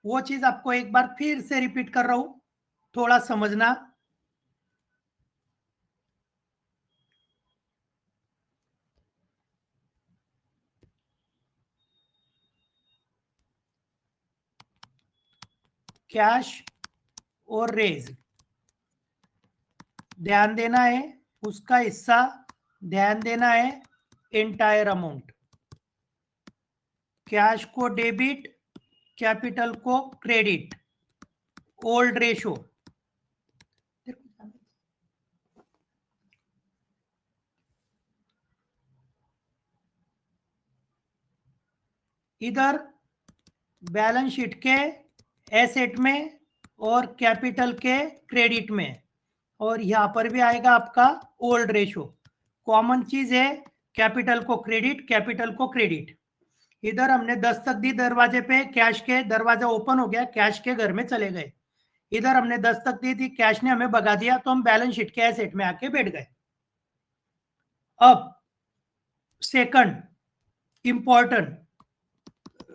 वो चीज आपको एक बार फिर से रिपीट कर रहा हूं, थोड़ा समझना। कैश और रेज ध्यान देना है, उसका हिस्सा ध्यान देना है, एंटायर अमाउंट। कैश को डेबिट, कैपिटल को क्रेडिट, ओल्ड रेशो। इधर बैलेंस शीट के एसेट में और कैपिटल के क्रेडिट में, और यहां पर भी आएगा आपका ओल्ड रेशो। कॉमन चीज है कैपिटल को क्रेडिट, कैपिटल को क्रेडिट। इधर हमने दस्तक दी दरवाजे पे, कैश के दरवाजा ओपन हो गया, कैश के घर में चले गए। इधर हमने दस्तक दी थी, कैश ने हमें भगा दिया, तो हम बैलेंस शीट के एसेट में आके बैठ गए। अब सेकंड इंपॉर्टेंट,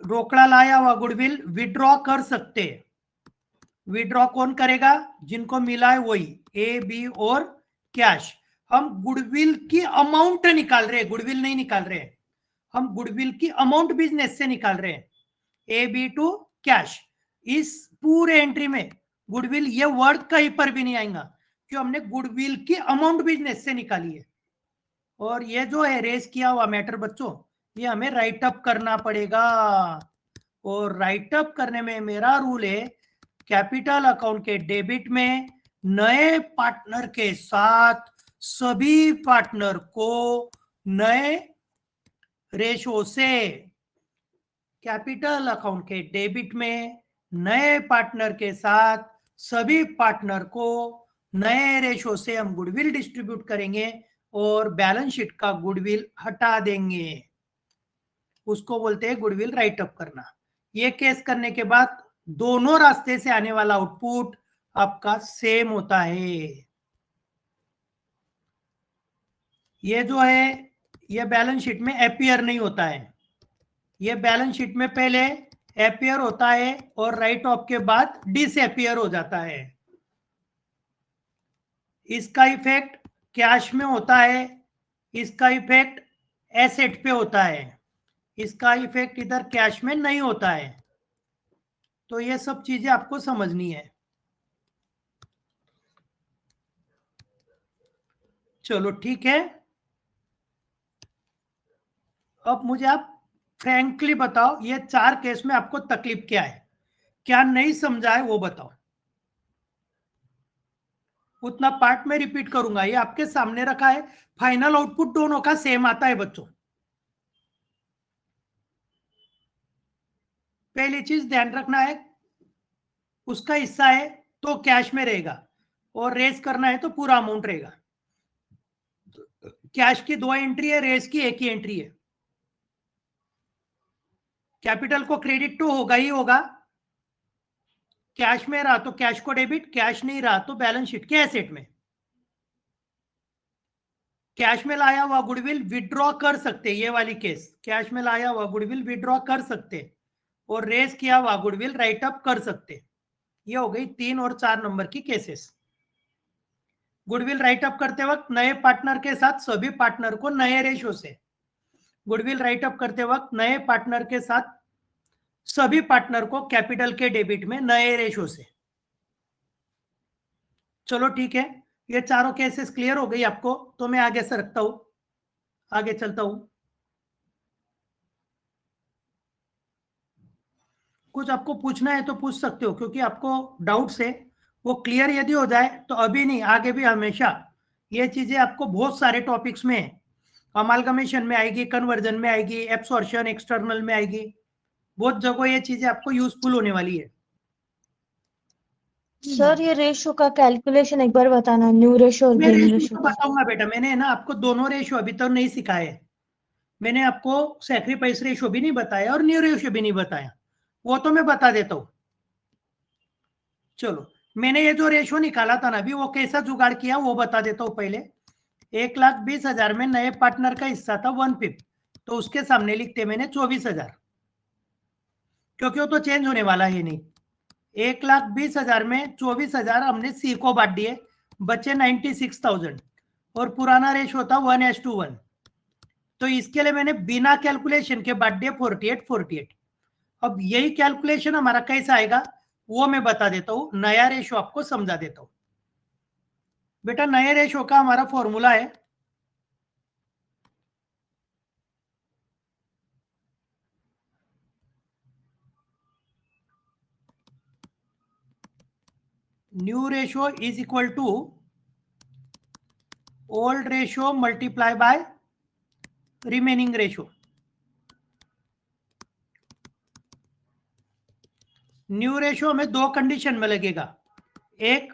रोकड़ा लाया हुआ गुडविल विड्रॉ कर सकते। विड्रॉ कौन करेगा? जिनको मिला है वही, ए बी और कैश। हम गुडविल की अमाउंट निकाल रहे हैं, गुडविल नहीं निकाल रहे हैं, हम गुडविल की अमाउंट बिजनेस से निकाल रहे हैं, ए बी टू कैश। इस पूरे एंट्री में गुडविल ये वर्ड कहीं पर भी नहीं आएगा, क्यों? हमने गुडविल की अमाउंट बिजनेस से निकाली है। और ये जो है रेस किया हुआ मैटर बच्चों, ये हमें राइट अप करना पड़ेगा। और राइट अप करने में मेरा रूल है, कैपिटल अकाउंट के डेबिट में नए पार्टनर के साथ सभी पार्टनर को नए रेशो से, कैपिटल अकाउंट के डेबिट में नए पार्टनर के साथ सभी पार्टनर को नए रेशो से हम गुडविल डिस्ट्रीब्यूट करेंगे और बैलेंस शीट का गुडविल हटा देंगे। उसको बोलते हैं गुडविल राइट अप करना। ये केस करने के बाद दोनों रास्ते से आने वाला आउटपुट आपका सेम होता है। ये जो है ये बैलेंस शीट में अपीयर नहीं होता है, ये बैलेंस शीट में पहले अपीयर होता है और राइट ऑफ के बाद डिसअपीयर हो जाता है। इसका इफेक्ट कैश में होता है, इसका इफेक्ट एसेट पे होता है, इसका इफेक्ट इधर कैश में नहीं होता है। तो ये सब चीजें आपको समझनी है। चलो ठीक है। अब मुझे आप फ्रैंकली बताओ, ये 4 केस में आपको तकलीफ क्या है, क्या नहीं समझा है वो बताओ। उतना पार्ट में रिपीट करूंगा, ये आपके सामने रखा है। फाइनल आउटपुट दोनों का सेम आता है बच्चों। पहली चीज ध्यान रखना है, उसका हिस्सा है तो कैश में रहेगा, और रेस करना है तो पूरा अमाउंट रहेगा। कैश की 2 एंट्री है, रेस की 1 ही एंट्री है। कैपिटल को क्रेडिट तो होगा ही होगा, कैश में रहा तो कैश को डेबिट, कैश नहीं रहा तो बैलेंस शीट के एसेट में। कैश में लाया हुआ गुडविल विड्रॉ कर सकते, ये वाली केस, कैश में लाया हुआ गुडविल विड्रॉ कर सकते और रेस किया हुआ गुडविल राइट अप कर सकते। ये हो गई 3 और 4 नंबर की केसेस। गुडविल राइट अप करते वक्त नए पार्टनर के साथ सभी पार्टनर को नए रेशो से, गुडविल राइट अप करते वक्त नए पार्टनर के साथ सभी पार्टनर को कैपिटल के डेबिट में नए रेशो से। चलो ठीक है, ये चारों केसेस क्लियर हो गई आपको, तो मैं आगे सरकता हूं, आगे चलता हूं। कुछ आपको पूछना है तो पूछ सकते हो, क्योंकि आपको डाउट्स है वो क्लियर यदि हो जाए तो अभी नहीं आगे भी हमेशा ये चीजें आपको बहुत सारे टॉपिक्स में, अमालगमेशन में आएगी, कन्वर्जन में आएगी, एब्सॉर्प्शन एक्सटर्नल में आएगी, बहुत जगह ये चीजें आपको यूजफुल होने वाली है। सर ये रेशो का कैलकुलेशन एक बार बताना, न्यू रेशो और मैं गेन रेशियो रेशो तो का। बताऊंगा बेटा, मैंने ना आपको दोनों रेशियो अभी तक नहीं सिखाए। मैंने आपको सैक्रिफाइस रेशियो भी नहीं बताया और न्यू रेशियो भी नहीं बताया, वो तो मैं बता देता हूं। चलो, मैंने ये जो रेशियो निकाला था ना अभी, वो कैसा जुगाड़ किया वो बता देता हूं पहले। 1,20,000 में नए पार्टनर का हिस्सा था 1/5, तो उसके सामने लिखते मैंने 24,000। क्योंकि वो तो चेंज होने वाला है नहीं। 1,20,000 में 24,000 हमने सी को बांट दिए, बचे 96,000 और पुराना रेशो था 1:1। तो इसके लिए मैंने बिना कैलकुलेशन के बांट दिए 48-48। अब यही कैलकुलेशन हमारा कैसे आएगा वो मैं बता देता हूं, नया रेशो आपको समझा देता हूं। बेटा नए रेशो का हमारा फॉर्मूला है new ratio is equal to old ratio multiply by remaining ratio. New ratio हमें दो कंडीशन में लगेगा, एक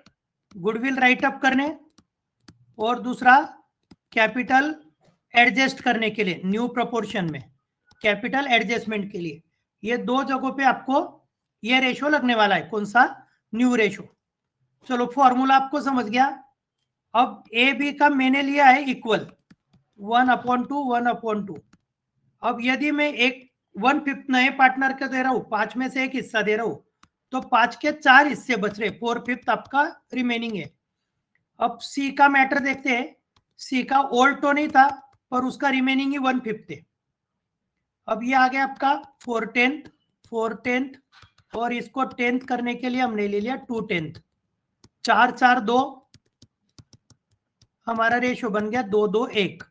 गुडविल राइटअप करने और दूसरा कैपिटल एडजस्ट करने के लिए, न्यू प्रोपोर्शन में कैपिटल एडजस्टमेंट के लिए। ये दो जगहों पे आपको ये रेशो लगने वाला है। कौन सा? New ratio. चलो फॉर्मूला आपको समझ गया। अब ए बी का मैंने लिया है इक्वल 1/2 1/2। अब यदि मैं एक 1/5 नए पार्टनर का दे रहा हूं, 5 में से एक हिस्सा दे रहा हूं, तो 5 के 4 हिस्से बच रहे, 4/5 आपका रिमेनिंग है। अब सी का मैटर देखते हैं। सी का ओल्ड तो नहीं था पर उसका रिमेनिंग ही 1/5 है। अब ये आ गया आपका 4/10 और इसको 10th करने के लिए हमने ले लिया 2/10। 4 4 2 हमारा रेशो बन गया 2 2 1।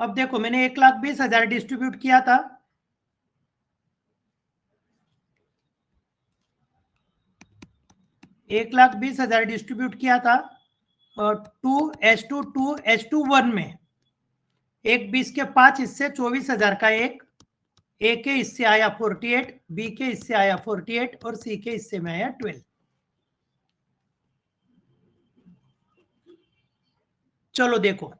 अब देखो मैंने 1,20,000 डिस्ट्रीब्यूट किया था, 1,20,000 डिस्ट्रीब्यूट किया था 2:1 में। एक 20 के 5 हिस्से 24,000 का एक, ए के हिस्से आया 48, बी के हिस्से आया 48 और सी के हिस्से में आया 12। चलो देखो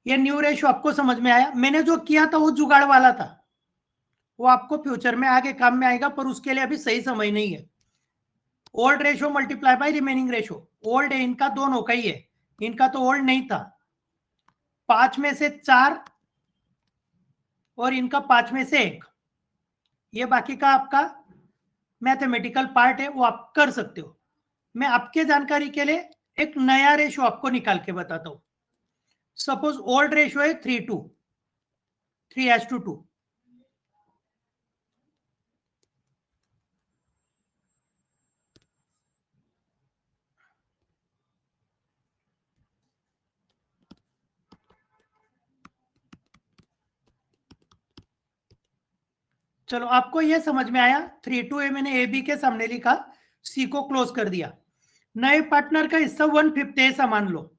ये न्यू रेशो आपको समझ में आया। मैंने जो किया था वो जुगाड़ वाला था, वो आपको फ्यूचर में आगे काम में आएगा, पर उसके लिए अभी सही समय नहीं है। Old ratio multiply by remaining ratio. Old है इनका, दोनों का ही है, इनका तो ओल्ड नहीं था। 5 में से 4 और इनका 5 में से 1। ये बाकी का आपका मैथमेटिकल पार्ट है, वो आप कर सकते हो। मैं आपके जानकारी के लिए एक नया रेशो आपको निकाल के बताता हूं। सपोज ओल्ड रेशो है 3:2। चलो आपको यह समझ में आया। 3:2 है, मैंने ए बी के सामने लिखा, सी को क्लोज कर दिया। नए पार्टनर का हिस्सा 1/5 ऐसा मान लो।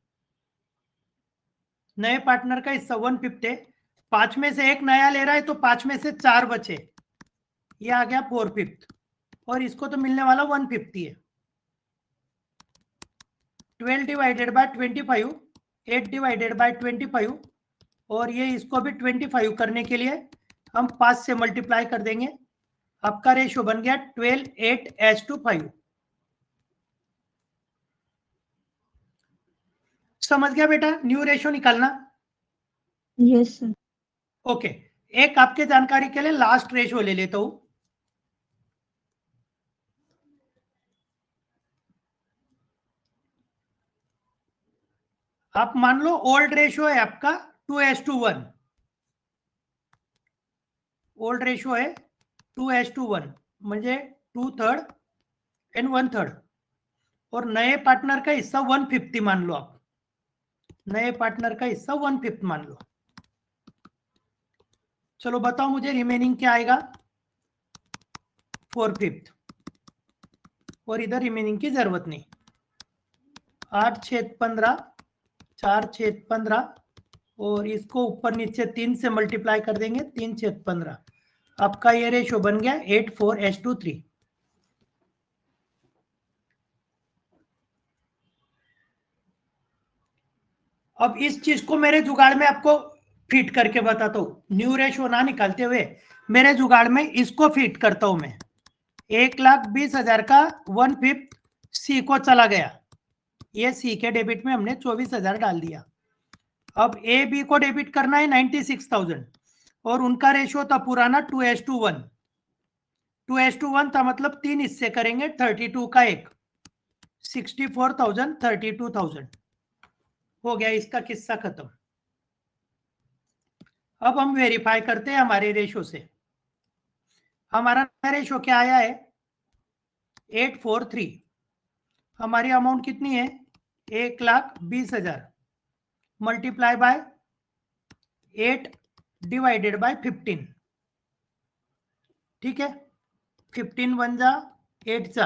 नए पार्टनर का हिस्सा 1/5 है, 5 में से एक नया ले रहा है तो 5 में से 4 बचे, ये आ गया 4/5 और इसको तो मिलने वाला 150 है। 12 डिवाइडेड बाय 25, 8 डिवाइडेड बाय 25 और ये इसको भी 25 करने के लिए हम 5 से मल्टीप्लाई कर देंगे। आपका रेशो बन गया 12:8:5। समझ गया बेटा न्यू रेशो निकालना? Yes sir. ओके, एक आपके जानकारी के लिए लास्ट रेशो ले लेता हूं। आप मान लो ओल्ड रेशो है आपका 2:1। ओल्ड रेशो है 2:1 म्हणजे 2/3 एंड 1/3 और नए पार्टनर का हिस्सा 150 मान लो। आप नए पार्टनर का हिस्सा 1/5 मान लो। चलो बताओ मुझे रिमेनिंग क्या आएगा? 4/5 और इधर रिमेनिंग की जरूरत नहीं। 8/15 4/15 और इसको ऊपर नीचे 3 से मल्टीप्लाई कर देंगे, 3/15। आपका ये रेशो बन गया 8:4:3। अब इस चीज को मेरे जुगाड़ में आपको फिट करके बताता हूं। न्यू रेशो ना निकालते हुए मेरे जुगाड़ में इसको फिट करता हूं मैं। 1,20,000 का 1/5 सी को चला गया, ये सी के डेबिट में हमने 24,000 डाल दिया। अब ए बी को डेबिट करना है 96,000 और उनका रेशो था पुराना 2:1। 2:1 था, मतलब 3 हिस्से करेंगे, 32 का 1, 64,000, 32,000 हो गया, इसका किस्सा खत्म। अब हम वेरीफाई करते हैं हमारे रेशो से। हमारा रेशो क्या आया है? 843। हमारी अमाउंट कितनी है? 1,20,000 मल्टीप्लाई बाय 8 डिवाइडेड बाय 15। ठीक है, 15 1 जा 8 जा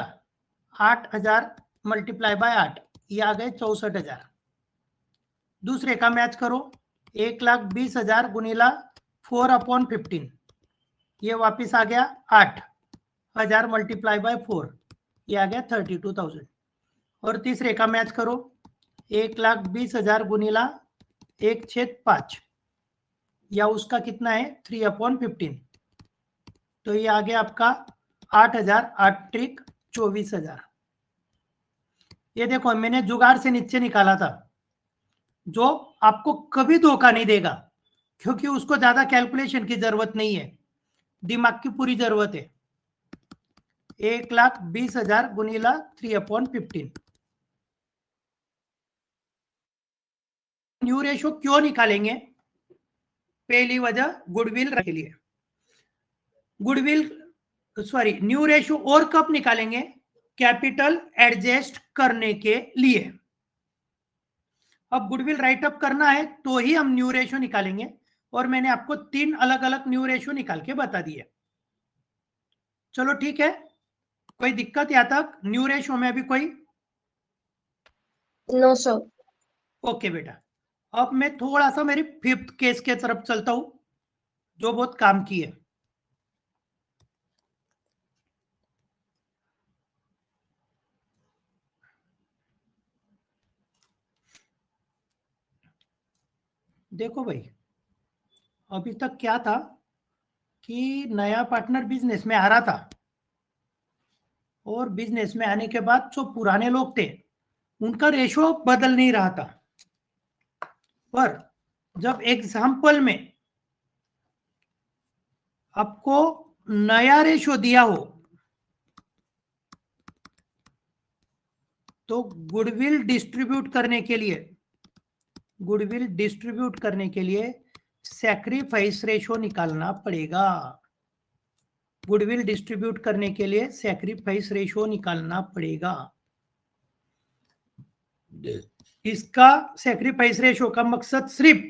8,000 मल्टीप्लाई बाय 8, ये आ गए 64,000। दूसरे का मैच करो, 1,20,000 गुनीला 4/15, ये वापिस आ गया 8,000 मल्टीप्लाई बाय 4, ये आ गया 32,000। और तीसरे का मैच करो, 1,20,000 गुनीला 1/5, या उसका कितना है 3/15, तो ये आ गया आपका 8,000, 8 ट्रिक 24,000। ये देखो मैंने जुगाड़ से नीचे निकाला था, जो आपको कभी धोखा नहीं देगा, क्योंकि उसको ज्यादा कैलकुलेशन की जरूरत नहीं है, दिमाग की पूरी जरूरत है। 1,20,000 गुनीला 3/15। न्यू रेशो क्यों निकालेंगे? पहली वजह गुडविल के लिए। गुडविल सॉरी न्यू रेशो और कब निकालेंगे? कैपिटल एडजस्ट करने के लिए। अब गुडविल राइटअप करना है तो ही हम न्यू रेशो निकालेंगे, और मैंने आपको 3 अलग अलग न्यू रेशो निकाल के बता दिए। चलो ठीक है, कोई दिक्कत यहाँ तक न्यू रेशो में? अभी कोई? No sir. ओके बेटा, अब मैं थोड़ा सा मेरी 5th केस के तरफ चलता हूं, जो बहुत काम की है। देखो भाई, अभी तक क्या था कि नया पार्टनर बिजनेस में आ रहा था, और बिजनेस में आने के बाद जो पुराने लोग थे उनका रेशो बदल नहीं रहा था। पर जब एग्जाम्पल में आपको नया रेशो दिया हो, तो गुडविल डिस्ट्रीब्यूट करने के लिए सैक्रिफाइस रेशो निकालना पड़ेगा। गुडविल डिस्ट्रीब्यूट करने के लिए सैक्रिफाइस रेशो निकालना पड़ेगा। इसका सैक्रिफाइस रेशो का मकसद सिर्फ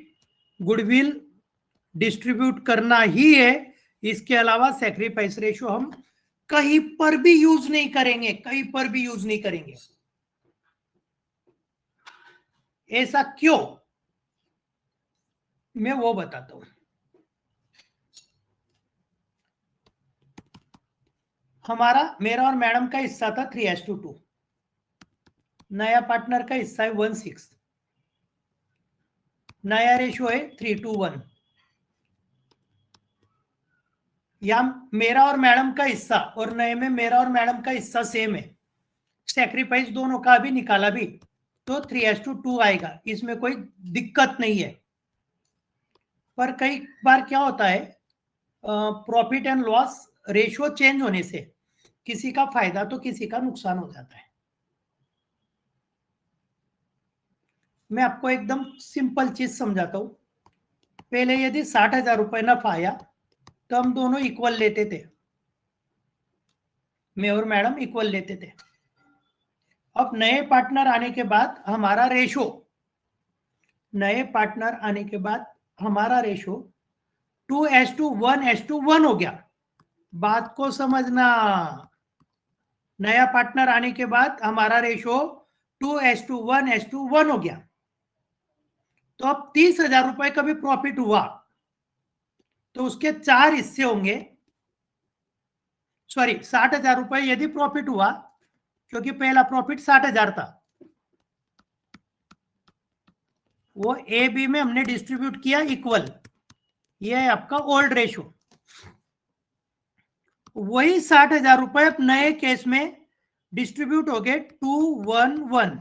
गुडविल डिस्ट्रीब्यूट करना ही है, इसके अलावा सैक्रिफाइस रेशो हम कहीं पर भी यूज नहीं करेंगे, कहीं पर भी यूज नहीं करेंगे। ऐसा क्यों, मैं वो बताता हूं। मेरा और मैडम का हिस्सा था 3:2, नया पार्टनर का हिस्सा है 1/6, नया रेशो है 3:1। या मेरा और मैडम का हिस्सा और नए में मेरा और मैडम का हिस्सा सेम है, सैक्रिफाइस दोनों का भी निकाला भी तो 3:2 आएगा, इसमें कोई दिक्कत नहीं है। पर कई बार क्या होता है, profit and loss ratio change होने से किसी का फायदा तो किसी का नुकसान हो जाता है। मैं आपको एकदम सिंपल चीज समझाता हूं। पहले यदि 60,000 रुपए नफा आया तो हम दोनों इक्वल लेते थे, मैं और मैडम इक्वल लेते थे। अब नए पार्टनर आने के बाद हमारा रेशो, हमारा रेशो 2:1:1 हो गया। बात को समझना, नया पार्टनर आने के बाद हमारा रेशो 2:1:1 हो गया। तो अब 30,000 रुपए का भी प्रॉफिट हुआ तो उसके 4 हिस्से होंगे। सॉरी, 60,000 रुपए यदि प्रॉफिट हुआ, क्योंकि पहला प्रॉफिट 60,000 था, वो ए बी में हमने डिस्ट्रीब्यूट किया इक्वल, ये है आपका ओल्ड रेशो। वही 60,000 रुपए अब नए केस में डिस्ट्रीब्यूट हो गए 2:1:1,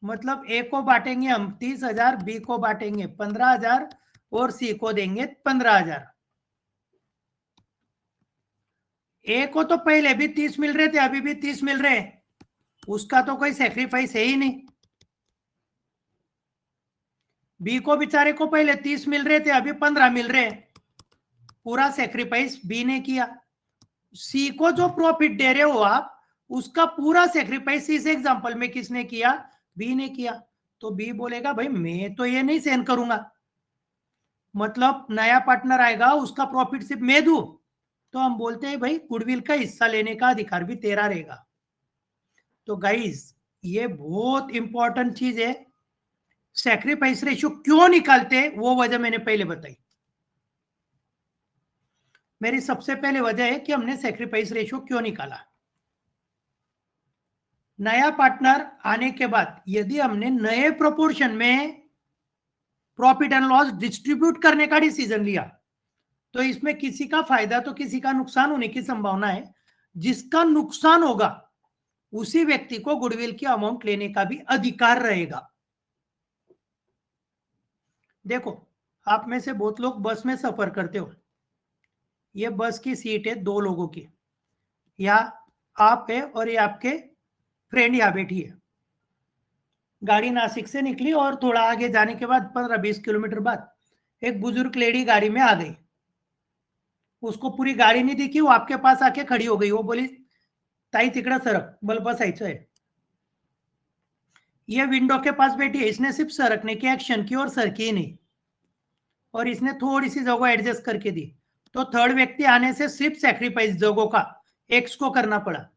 मतलब ए को बांटेंगे हम 30,000, बी को बांटेंगे 15,000 और सी को देंगे 15,000। ए को तो पहले भी 30 मिल रहे थे, अभी भी 30 मिल रहे हैं, उसका तो कोई सेक्रीफाइस है ही नहीं। बी को बेचारे को पहले 30 मिल रहे थे, अभी 15 मिल रहे हैं, पूरा सेक्रीफाइस बी ने किया। सी को जो प्रॉफिट दे रहे हो आप, उसका पूरा सेक्रीफाइस इस एग्जांपल में किसने किया? बी ने किया। तो बी बोलेगा भाई मैं तो ये नहीं सहन करूंगा, मतलब नया पार्टनर आएगा उसका प्रॉफिट सिर्फ मैं दूं, तो हम बोलते हैं भाई गुडविल का हिस्सा लेने का अधिकार भी तेरा रहेगा। तो गाइस ये बहुत इंपॉर्टेंट चीज है। सैक्रिफाइस रेशियो क्यों निकालते हैं वो वजह मैंने पहले बताई। मेरी सबसे पहले वजह है कि हमने सैक्रिफाइस रेशियो क्यों निकाला। नया पार्टनर आने के बाद यदि हमने नए प्रोपोर्शन में प्रॉफिट एंड लॉस डिस्ट्रीब्यूट करने का डिसीजन लिया, तो इसमें किसी का फायदा तो किसी का नुकसान होने की संभावना है। जिसका नुकसान होगा उसी व्यक्ति को गुडविल की अमाउंट लेने का भी अधिकार रहेगा। देखो आप में से बहुत लोग बस में सफर करते हो, ये बस की सीट है 2 लोगों की, या आप है और ये आपके फ्रेंड यहाँ बैठी है। गाड़ी नासिक से निकली और थोड़ा आगे जाने के बाद 15-20 किलोमीटर बाद एक बुजुर्ग लेडी गाड़ी में आ गई। उसको पूरी गाड़ी नहीं दिखी, वो आपके पास आके खड़ी हो गई। वो बोली ताई तिकडे सरक, मला बसायचं है। ये विंडो के पास बैठी है, इसने सिर्फ सरकने की एक्शन की और सरकी ही नहीं, और इसने थोड़ी सी जगह एडजस्ट करके दी। तो थर्ड व्यक्ति आने से सिर्फ सैक्रिफाइस जगहों का एक्स को करना पड़ा।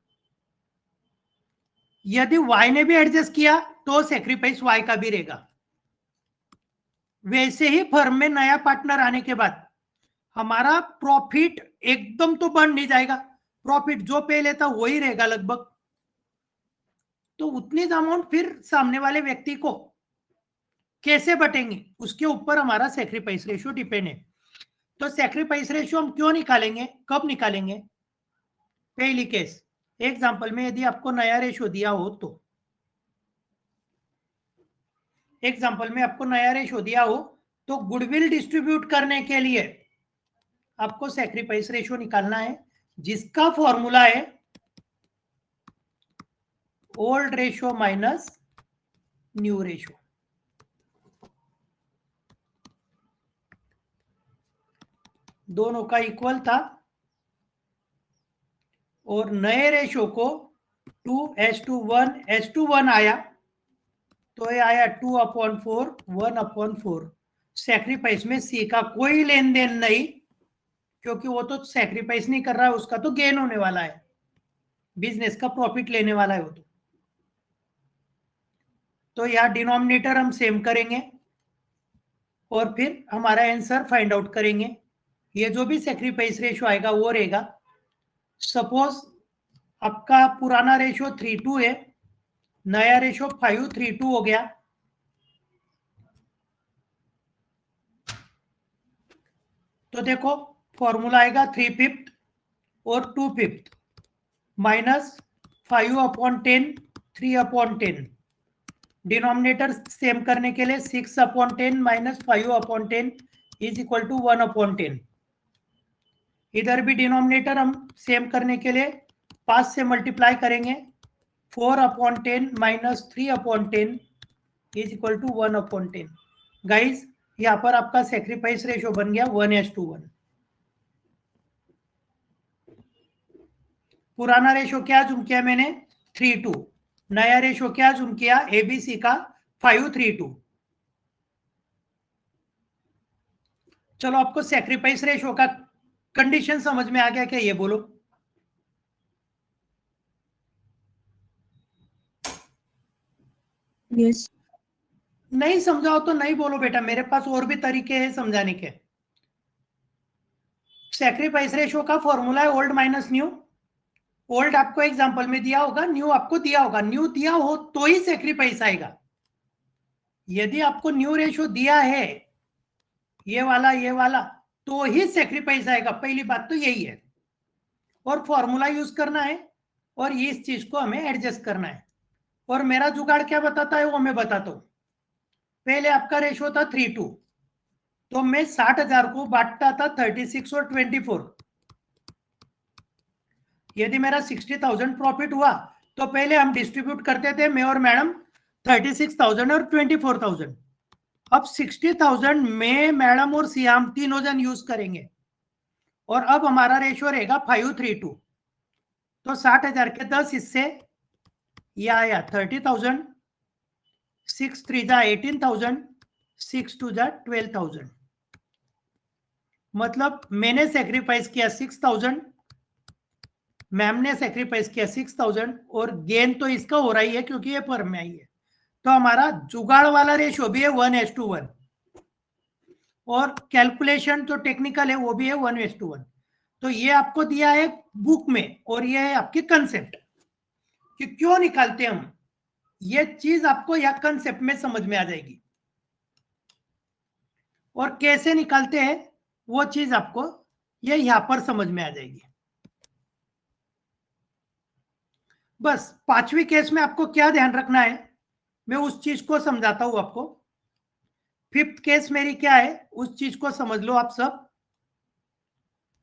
यदि वाई ने भी एडजस्ट किया तो सैक्रिफाइस वाई का भी रहेगा। वैसे ही फर्म में नया पार्टनर आने के बाद हमारा प्रॉफिट एकदम तो बढ़ नहीं जाएगा, प्रॉफिट जो पहले था वही रहेगा लगभग। तो उतनी अमाउंट फिर सामने वाले व्यक्ति को कैसे बटेंगे उसके ऊपर हमारा सैक्रिफाइस रेशियो डिपेंड है। तो सैक्रिफाइस रेशियो हम क्यों निकालेंगे, कब निकालेंगे? पहली केस एग्जांपल में यदि आपको नया रेशियो दिया हो, तो एग्जांपल में आपको नया रेशियो दिया हो, तो गुडविल डिस्ट्रीब्यूट करने के लिए आपको सैक्रिफाइस रेशियो निकालना है, जिसका फॉर्मूला है old ratio minus new ratio. दोनों का इक्वल था और नए रेशियो को 2:1 आया, तो ये आया 2/4 1/4। सैक्रिफाइस में सी का कोई लेन देन नहीं, क्योंकि वो तो सैक्रिफाइस नहीं कर रहा है, उसका तो गेन होने वाला है, बिजनेस का प्रॉफिट लेने वाला है वो तो यहाँ डिनोमिनेटर हम सेम करेंगे और फिर हमारा आंसर फाइंड आउट करेंगे। ये जो भी सैक्रिफाइस रेशियो आएगा वो रहेगा। सपोज आपका पुराना रेशियो 3:2 है, नया रेशियो 5:3:2 हो गया। तो देखो फॉर्मूला आएगा 3/5 और 2/5 माइनस 5/10 3/10। डिनोमिनेटर सेम करने के लिए 6/10 माइनस 5/10 इज इक्वल टू 1/10। इधर भी डिनोमिनेटर हम सेम करने के लिए 5 से मल्टीप्लाई करेंगे, 4/10 minus 3/10 is equal to 1/10। Guys यहाँ पर आपका सैक्रिफाइस रेशियो बन गया 1:1। पुराना रेशियो क्या जूम किया मैंने 3:2, नया रेशियो क्या जूम किया एबीसी का 5:3:2। चलो आपको सैक्रिफाइस रेशियो का कंडीशन समझ में आ गया क्या, ये बोलो। Yes. नहीं समझाओ तो नहीं बोलो बेटा, मेरे पास और भी तरीके हैं समझाने के। सैक्रिफाइस रेशियो का फॉर्मूला है ओल्ड माइनस न्यू। ओल्ड आपको एग्जांपल में दिया होगा, न्यू आपको दिया होगा। न्यू दिया हो तो ही सैक्रिफाइस आएगा। यदि आपको न्यू रेशियो दिया है ये वाला तो ही सैक्रिफाइस आएगा। पहली बात तो यही है, और फॉर्मूला यूज करना है और इस चीज को हमें एडजस्ट करना है। और मेरा जुगाड़ क्या बताता है वो मैं बताता हूं। पहले आपका रेशियो था 3:2, तो मैं 60,000 को बांटता था 36 और 24। यदि मेरा 60,000 प्रॉफिट हुआ तो पहले हम डिस्ट्रीब्यूट करते थे, मैं और मैडम, 36,000 और 24,000। अब 60,000 में मैडम और सियाम तीनों जन यूज करेंगे और अब हमारा रेशियो रहेगा 5:3:2। तो 60,000 के 10 हिस्से, यह आया 30,000, 6 3 जा 18,000, 6 2 जा 12,000। मतलब मैंने सेक्रीफाइस किया 6,000, मैम ने सेक्रीफाइस किया 6,000, और गेन तो इसका हो रहा ही है क्योंकि ये पर में आई है। तो हमारा जुगाड़ वाला रेशियो भी है 1:1, और कैलकुलेशन जो टेक्निकल है वो भी है 1:1। तो ये आपको दिया है बुक में, और ये है आपकी कंसेप्ट कि क्यों निकालते हैं हम। ये चीज आपको या कंसेप्ट में समझ में आ जाएगी, और कैसे निकालते हैं वो चीज आपको ये यहां पर समझ में आ जाएगी। बस 5वीं केस में आपको क्या ध्यान रखना है, मैं उस चीज को समझाता हूं आपको। 5th केस मेरी क्या है उस चीज को समझ लो आप सब।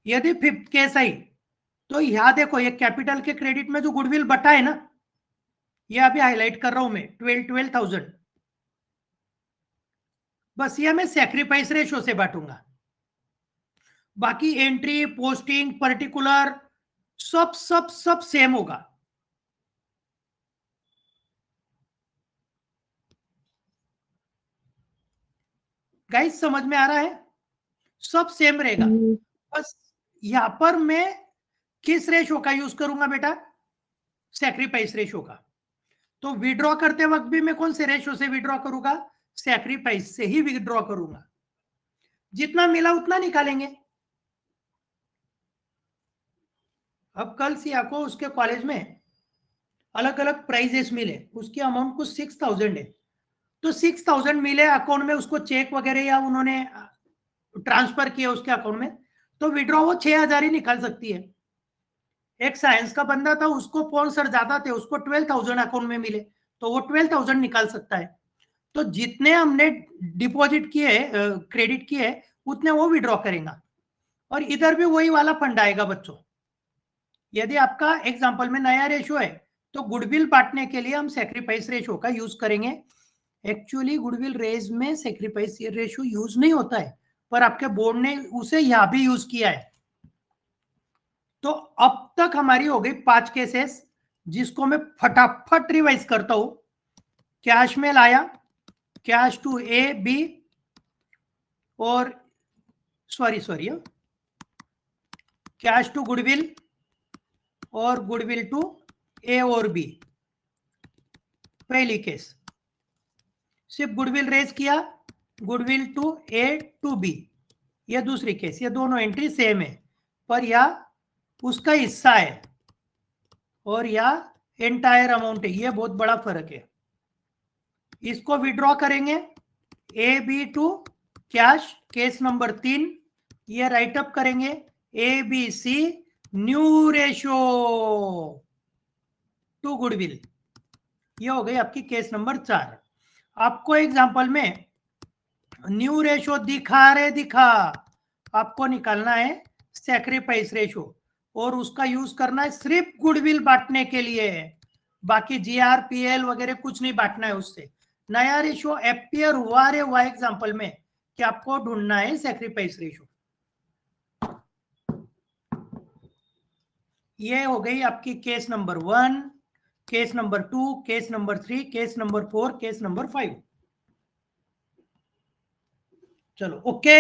यदि 5th केस आई तो यहां देखो, ये कैपिटल के क्रेडिट में जो गुडविल बटा है ना, ये अभी हाईलाइट कर रहा हूं मैं, 12,000। बस ये मैं सैक्रिफाइस रेशो से बांटूंगा। बाकी एंट्री, पोस्टिंग, पर्टिकुलर सब सब सब सेम होगा। गाइस समझ में आ रहा है? सब सेम रहेगा। बस यहां पर मैं किस रेशो का यूज करूंगा बेटा? सैक्रिफाइस रेशो का। तो विड्रॉ करते वक्त भी मैं कौन से रेशो से विड्रॉ करूंगा? सैक्रिफाइस से ही विड्रॉ करूंगा। जितना मिला उतना निकालेंगे। अब कल सिया को उसके कॉलेज में अलग अलग प्राइजेस मिले, उसकी अमाउंट कुछ 6,000 है। तो 6,000 मिले अकाउंट में, उसको चेक वगैरह या उन्होंने ट्रांसफर किया उसके अकाउंट में, तो विड्रॉ वो 6,000 ही निकाल सकती है। एक साइंस का बंदा था, उसको स्पॉन्सर ज्यादा थे, उसको 12,000 अकाउंट में मिले, तो वो 12,000 निकाल सकता है। तो जितने हमने डिपॉजिट किए, क्रेडिट किए, उतने वो विड्रॉ करेगा। और इधर भी वही वाला फंड आएगा बच्चों। यदि आपका एग्जांपल में नया रेशो है तो गुडविल बांटने के लिए हम सैक्रिफाइस रेशो का यूज करेंगे। एक्चुअली गुडविल रेज में सैक्रिफाइस रेशो यूज नहीं होता है, पर आपके बोर्ड ने उसे यहां भी यूज किया है। तो अब तक हमारी हो गई 5 केसेस, जिसको मैं फटाफट रिवाइज करता हूं। कैश में लाया, कैश टू ए बी, और सॉरी कैश टू गुडविल और गुडविल टू ए और बी। पहली केस सिर्फ गुडविल रेज किया, goodwill to a to b. यह दूसरी केस, ये दोनों एंट्री सेम है, पर यह उसका हिस्सा है और यह एंटायर अमाउंट है। यह बहुत बड़ा फर्क है। इसको विड्रॉ करेंगे a b to cash, case number 3। ये राइट अप करेंगे a b c new ratio to goodwill. ये हो गई आपकी केस नंबर 4। आपको एग्जांपल में न्यू रेशो दिखा, आपको निकालना है सैक्रिफाइस रेशो, और उसका यूज करना है सिर्फ गुडविल बांटने के लिए। बाकी जीआरपीएल वगैरह कुछ नहीं बांटना है उससे। नया रेशो अपियर हुआ रे हुआ एग्जांपल में कि आपको ढूंढना है सैक्रिफाइस रेशो। ये हो गई आपकी case number 1, case number 2, case number 3, case number 4, case number 5। चलो ओके।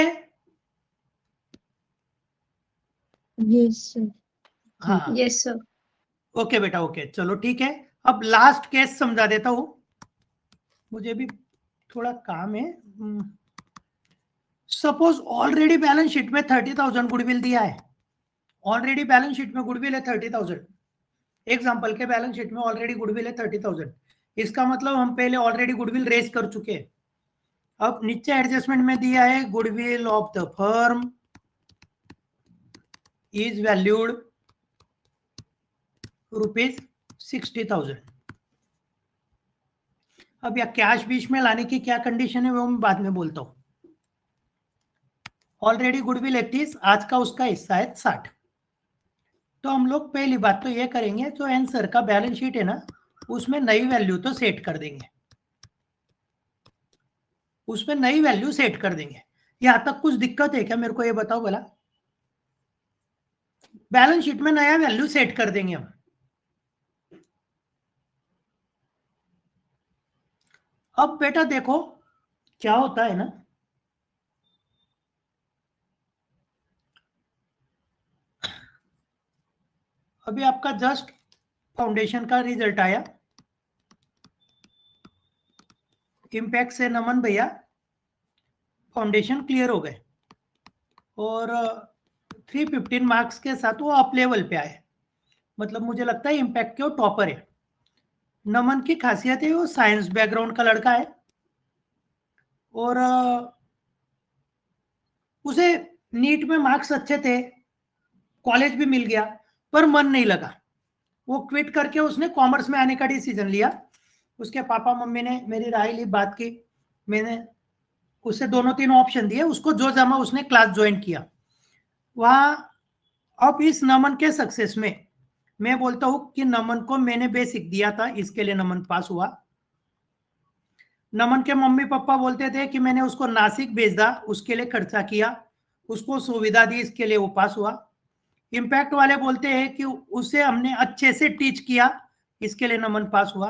Yes sir. हाँ यस सर। ओके बेटा, ओके चलो ठीक है। अब लास्ट केस समझा देता हूं, मुझे भी थोड़ा काम है। सपोज ऑलरेडी बैलेंस शीट में 30,000 गुडविल दिया है। ऑलरेडी बैलेंस शीट में गुडविल है 30,000। एग्जांपल के बैलेंस शीट में ऑलरेडी गुडविल है 30,000। इसका मतलब हम पहले ऑलरेडी गुडविल रेज कर चुके हैं। अब नीचे एडजस्टमेंट में दिया है goodwill of the firm is valued ₹60,000। अब या कैश बीच में लाने की क्या कंडीशन है वो मैं बाद में बोलता हूं। ऑलरेडी गुडविल 31, आज का उसका हिस्सा है 60। तो हम लोग पहली बात तो ये करेंगे, जो आंसर का बैलेंस शीट है ना, उसमें नई वैल्यू तो सेट कर देंगे, उसमें नई वैल्यू सेट कर देंगे। यहां तक कुछ दिक्कत है क्या, मेरे को ये बताओ भला। बैलेंस शीट में नया वैल्यू सेट कर देंगे हम। अब बेटा देखो क्या होता है ना, अभी आपका जस्ट फाउंडेशन का रिजल्ट आया, इम्पैक्ट से नमन भैया फाउंडेशन क्लियर हो गए और 315 मार्क्स के साथ वो अप लेवल पे आए। मतलब मुझे लगता है इम्पैक्ट के वो टॉपर है। नमन की खासियत है वो साइंस बैकग्राउंड का लड़का है और उसे नीट में मार्क्स अच्छे थे, कॉलेज भी मिल गया, पर मन नहीं लगा। वो क्विट करके उसने कॉमर्स में आने का डिसीजन लिया। उसके पापा मम्मी ने मेरी राय ली, बात की, मैंने उसे दोनों तीन ऑप्शन दिए, उसको जो जमा उसने क्लास ज्वाइन किया वहां। अब इस नमन के सक्सेस में मैं बोलता हूं कि नमन को मैंने बेसिक दिया था, इसके लिए नमन पास हुआ। नमन के मम्मी पापा बोलते थे कि मैंने उसको नासिक भेजा, उसके लिए खर्चा किया, उसको सुविधा दी, इसके लिए वो पास हुआ। इम्पैक्ट वाले बोलते हैं कि उसे हमने अच्छे से टीच किया, इसके लिए नमन पास हुआ।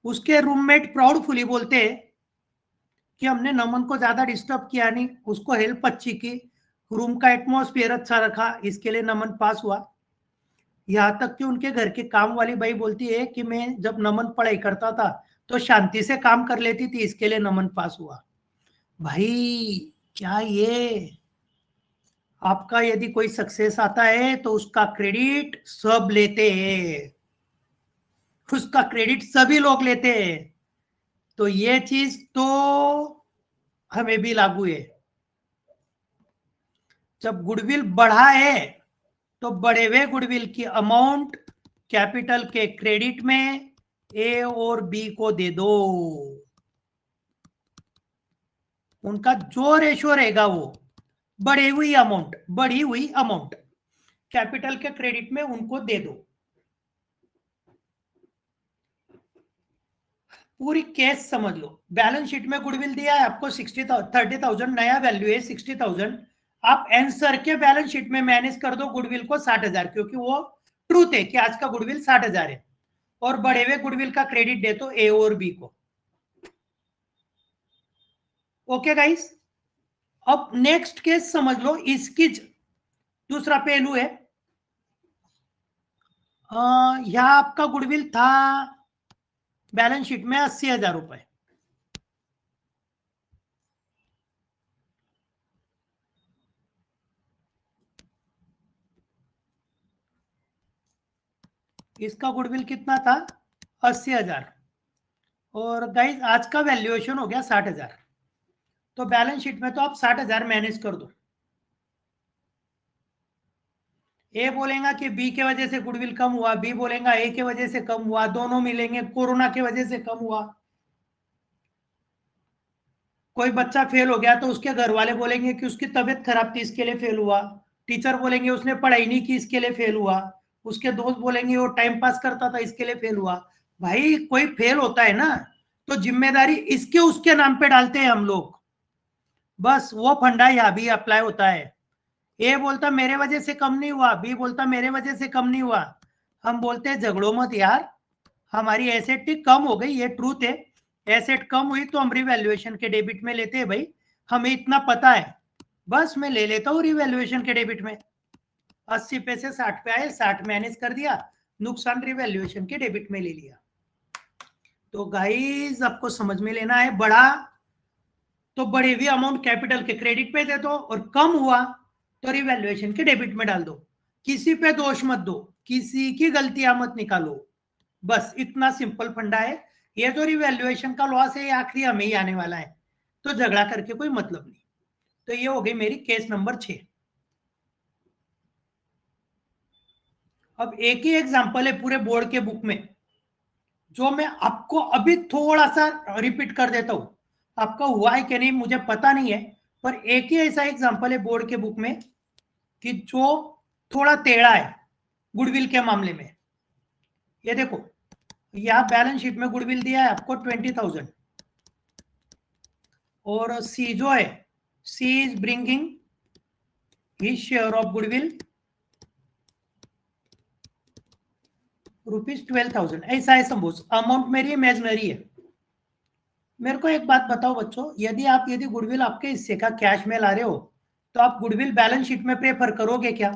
उसके रूममेट प्राउडफुली बोलते हैं कि हमने नमन को ज्यादा डिस्टर्ब किया नहीं, उसको हेल्प अच्छी की, रूम का एटमॉस्फेयर अच्छा रखा, इसके लिए नमन पास हुआ। यहाँ तक कि उनके घर के काम वाली भाई बोलती है कि मैं जब नमन पढ़ाई करता था तो शांति से काम कर लेती थी, इसके लिए नमन पास हुआ। भाई क्या ये, आपका यदि कोई सक्सेस आता है तो उसका क्रेडिट सब लेते हैं, उसका क्रेडिट सभी लोग लेते हैं। तो ये चीज तो हमें भी लागू है। जब गुडविल बढ़ा है तो बढ़े हुए गुडविल की अमाउंट कैपिटल के क्रेडिट में ए और बी को दे दो। उनका जो रेशो रहेगा वो बढ़ी हुई अमाउंट कैपिटल के क्रेडिट में उनको दे दो। पूरी केस समझ लो। बैलेंस शीट में गुडविल दिया है आपको 30,000, नया वैल्यू है 60,000। आप आंसर के बैलेंस शीट में मैनेज कर दो गुडविल को 60,000, क्योंकि वो ट्रूथ है कि आज का गुडविल 60,000 है, और बढ़े हुए गुडविल का क्रेडिट दे दो ए और बी को। ओके गाइस, अब नेक्स्ट केस समझ लो। इसकी दूसरा पहलू है, यहां आपका गुडविल था बैलेंस शीट में 80,000 रुपए। इसका गुडविल कितना था, 80,000, और गाइस आज का वैल्यूएशन हो गया 60,000। तो बैलेंस शीट में तो आप 60,000 मैनेज कर दो। ए बोलेगा कि बी के वजह से गुडविल कम हुआ, बी बोलेगा ए के वजह से कम हुआ, दोनों मिलेंगे कोरोना की वजह से कम हुआ। कोई बच्चा फेल हो गया तो उसके घर वाले बोलेंगे कि उसकी तबीयत खराब थी इसके लिए फेल हुआ, टीचर बोलेंगे उसने पढ़ाई नहीं की इसके लिए फेल हुआ, उसके दोस्त बोलेंगे वो टाइम पास करता था इसके लिए फेल हुआ। भाई कोई फेल होता है ना, तो जिम्मेदारी इसके उसके नाम पे डालते हैं हम लोग। बस वो फंडा यहाँ भी अप्लाई होता है। ए बोलता मेरे वजह से कम नहीं हुआ, बी बोलता मेरे वजह से कम नहीं हुआ। हम बोलते हैं झगड़ो मत यार, हमारी एसेट कम हो गई, ये ट्रूथ है। एसेट कम हुई तो हम रिवैल्यूएशन के डेबिट में लेते हैं भाई, हमें इतना पता है, बस मैं ले लेता हूँ रिवैल्यूएशन के डेबिट में। 80 पे से 60 पे आए, 60 मैनेज कर दिया, नुकसान रिवैल्यूएशन के डेबिट में ले लिया। तो गाइस आपको समझ में लेना है, बड़ा तो बढ़ी हुई अमाउंट कैपिटल के क्रेडिट पे दे दो, और कम हुआ तो रिवैल्यूएशन के डेबिट में डाल दो। किसी पे दोष मत दो, किसी की गलतियां मत निकालो, बस इतना सिंपल फंडा है। ये जो रिवैल्यूएशन का लॉस है ये आखिरी हमें ही आने वाला है, तो झगड़ा करके कोई मतलब नहीं। तो ये हो गई मेरी केस नंबर 6। अब एक ही एग्जांपल है पूरे बोर्ड के बुक में, जो मैं आपको अभी थोड़ा सा रिपीट कर देता हूं। आपका हुआ है कि नहीं मुझे पता नहीं है, पर एक ही ऐसा एग्जांपल है बोर्ड के बुक में कि जो थोड़ा टेढ़ा है, गुडविल के मामले में। ये देखो, यहाँ बैलेंस शीट में गुडविल दिया है आपको 20,000, और सी जो है, C is bringing his share of goodwill ₹12,000। ऐसा है सपोज, अमाउंट मेरी इमेजिनरी है। मेरे को एक बात बताओ बच्चों, यदि गुडविल आपके हिस्से का कैश में ला रहे हो तो आप गुडविल बैलेंस शीट में प्रेफर करोगे क्या?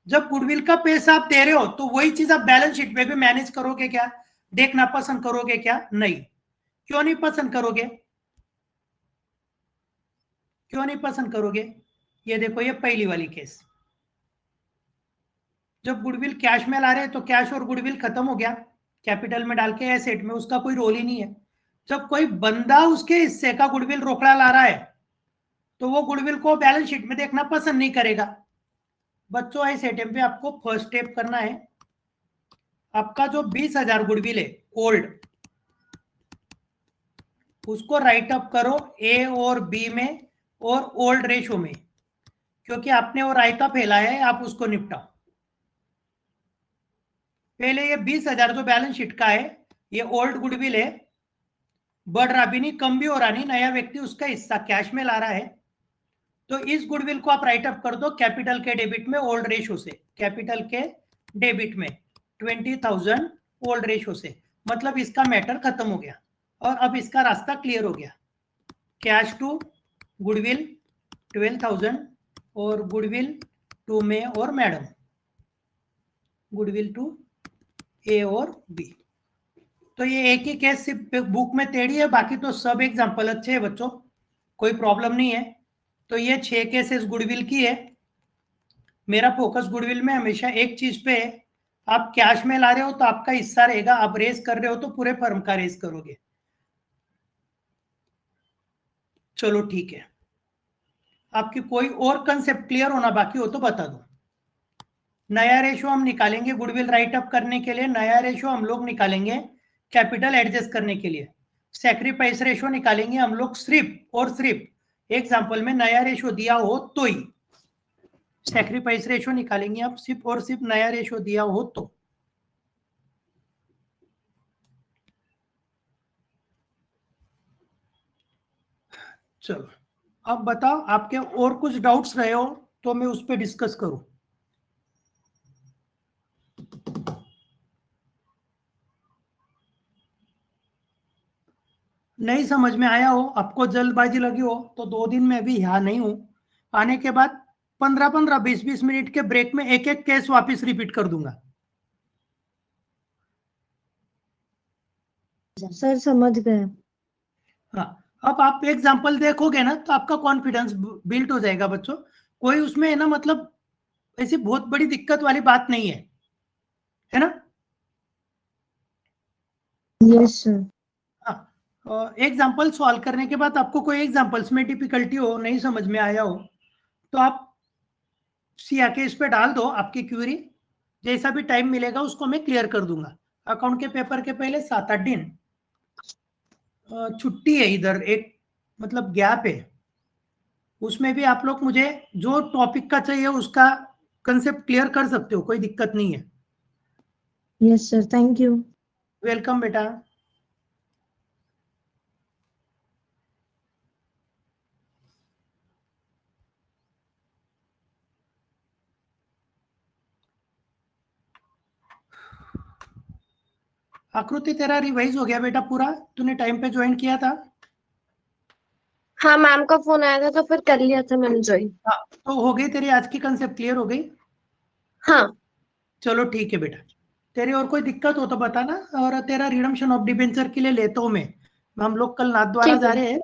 जब गुडविल का पैसा आप दे रहे हो तो वही चीज आप बैलेंस शीट में भी मैनेज करोगे क्या? देखना पसंद करोगे क्या? नहीं। क्यों नहीं पसंद करोगे? क्यों नहीं पसंद करोगे? ये देखो, ये पहली वाली केस, जब गुडविल कैश में ला रहे हैं तो कैश और गुडविल खत्म हो गया, कैपिटल में डाल के एसेट में उसका कोई रोल ही नहीं है। जब कोई बंदा उसके हिस्से का गुडविल रोकड़ा ला रहा है तो वो गुडविल को बैलेंस शीट में देखना पसंद नहीं करेगा। बच्चों, ऐसे टाइम पे आपको फर्स्ट स्टेप करना है, आपका जो 20,000 गुडविल है ओल्ड, उसको राइट अप करो ए और बी में और ओल्ड रेशो में, क्योंकि आपने वो राइट अप फैला है, आप उसको निपटाओ। पहले ये 20,000 जो बैलेंस शीट का है, ये ओल्ड गुडविल है, बढ़ रहा भी नहीं कम भी हो रहा नहीं, नया व्यक्ति उसका हिस्सा कैश में ला रहा है, तो इस गुडविल को आप राइट अप कर दो कैपिटल के डेबिट में ओल्ड रेशो से, कैपिटल के डेबिट में 20,000 ओल्ड रेशो से, मतलब इसका मैटर खत्म हो गया और अब इसका रास्ता क्लियर हो गया। कैश टू गुडविल 12,000 और गुडविल टू में और मैडम, गुडविल टू ए और बी। तो ये एक ही केस सिर्फ बुक में टेढ़ी है, बाकी तो सब एग्जांपल अच्छे हैं बच्चों, कोई प्रॉब्लम नहीं है। तो ये 6 केसेस गुडविल की है। मेरा फोकस गुडविल में हमेशा एक चीज पे है, आप कैश में ला रहे हो तो आपका हिस्सा रहेगा, आप रेस कर रहे हो तो पूरे फर्म का रेस करोगे। चलो ठीक है, आपकी कोई और कंसेप्ट क्लियर होना बाकी हो तो बता दो। नया रेशो हम निकालेंगे गुडविल राइट अप करने के लिए, नया रेशो हम लोग निकालेंगे कैपिटल एडजस्ट करने के लिए, सैक्रिफाइस रेशो निकालेंगे हम लोग सिर्फ और सिर्फ एग्जांपल में नया रेशो दिया हो तो ही। सैक्रिफाइस रेशो निकालेंगे आप सिर्फ और सिर्फ नया रेशो दिया हो तो। चलो, अब बताओ, आपके और कुछ डाउट्स रहे हो तो मैं उस पर डिस्कस करूं। नहीं समझ में आया हो, आपको जल्दबाजी लगी हो तो 2 दिन में भी यहाँ नहीं हूं, आने के बाद 15-15 20-20 मिनट के ब्रेक में एक एक केस वापस रिपीट कर दूंगा। सर समझ गए। हाँ, अब आप एग्जांपल देखोगे ना तो आपका कॉन्फिडेंस बिल्ड हो जाएगा बच्चों। कोई उसमें है ना, मतलब ऐसी बहुत बड़ी दिक्कत वाली बात नहीं है ना? Yes sir. हाँ, एग्जाम्पल सॉल्व करने के बाद आपको कोई एग्जाम्पल्स में डिफिकल्टी हो, नहीं समझ में आया हो, तो आप सी आके इस पे डाल दो आपकी क्वेरी, जैसा भी टाइम मिलेगा उसको मैं क्लियर कर दूंगा। अकाउंट के पेपर के पहले 7-8 दिन छुट्टी है, इधर एक मतलब गैप है, उसमें भी आप लोग मुझे जो टॉपिक का चाहिए उसका कंसेप्ट क्लियर कर सकते हो, कोई दिक्कत नहीं है। Yes sir, thank you. Welcome बेटा। आकृति, तेरा रिवाइज हो गया बेटा पूरा? तूने टाइम पे ज्वाइन किया था? हाँ, मैम का फोन आया था तो फिर कर लिया था मैंने ज्वाइन। हाँ, तो हो गई तेरी आज की कंसेप्ट क्लियर हो गई? हाँ चलो ठीक है बेटा, तेरी और कोई दिक्कत हो तो बताना, और तेरा रिडम्पशन ऑफ डिबेंचर के लिए लेता हूँ मैं। हम लोग कल नाथद्वारा ठीक जा है। रहे हैं,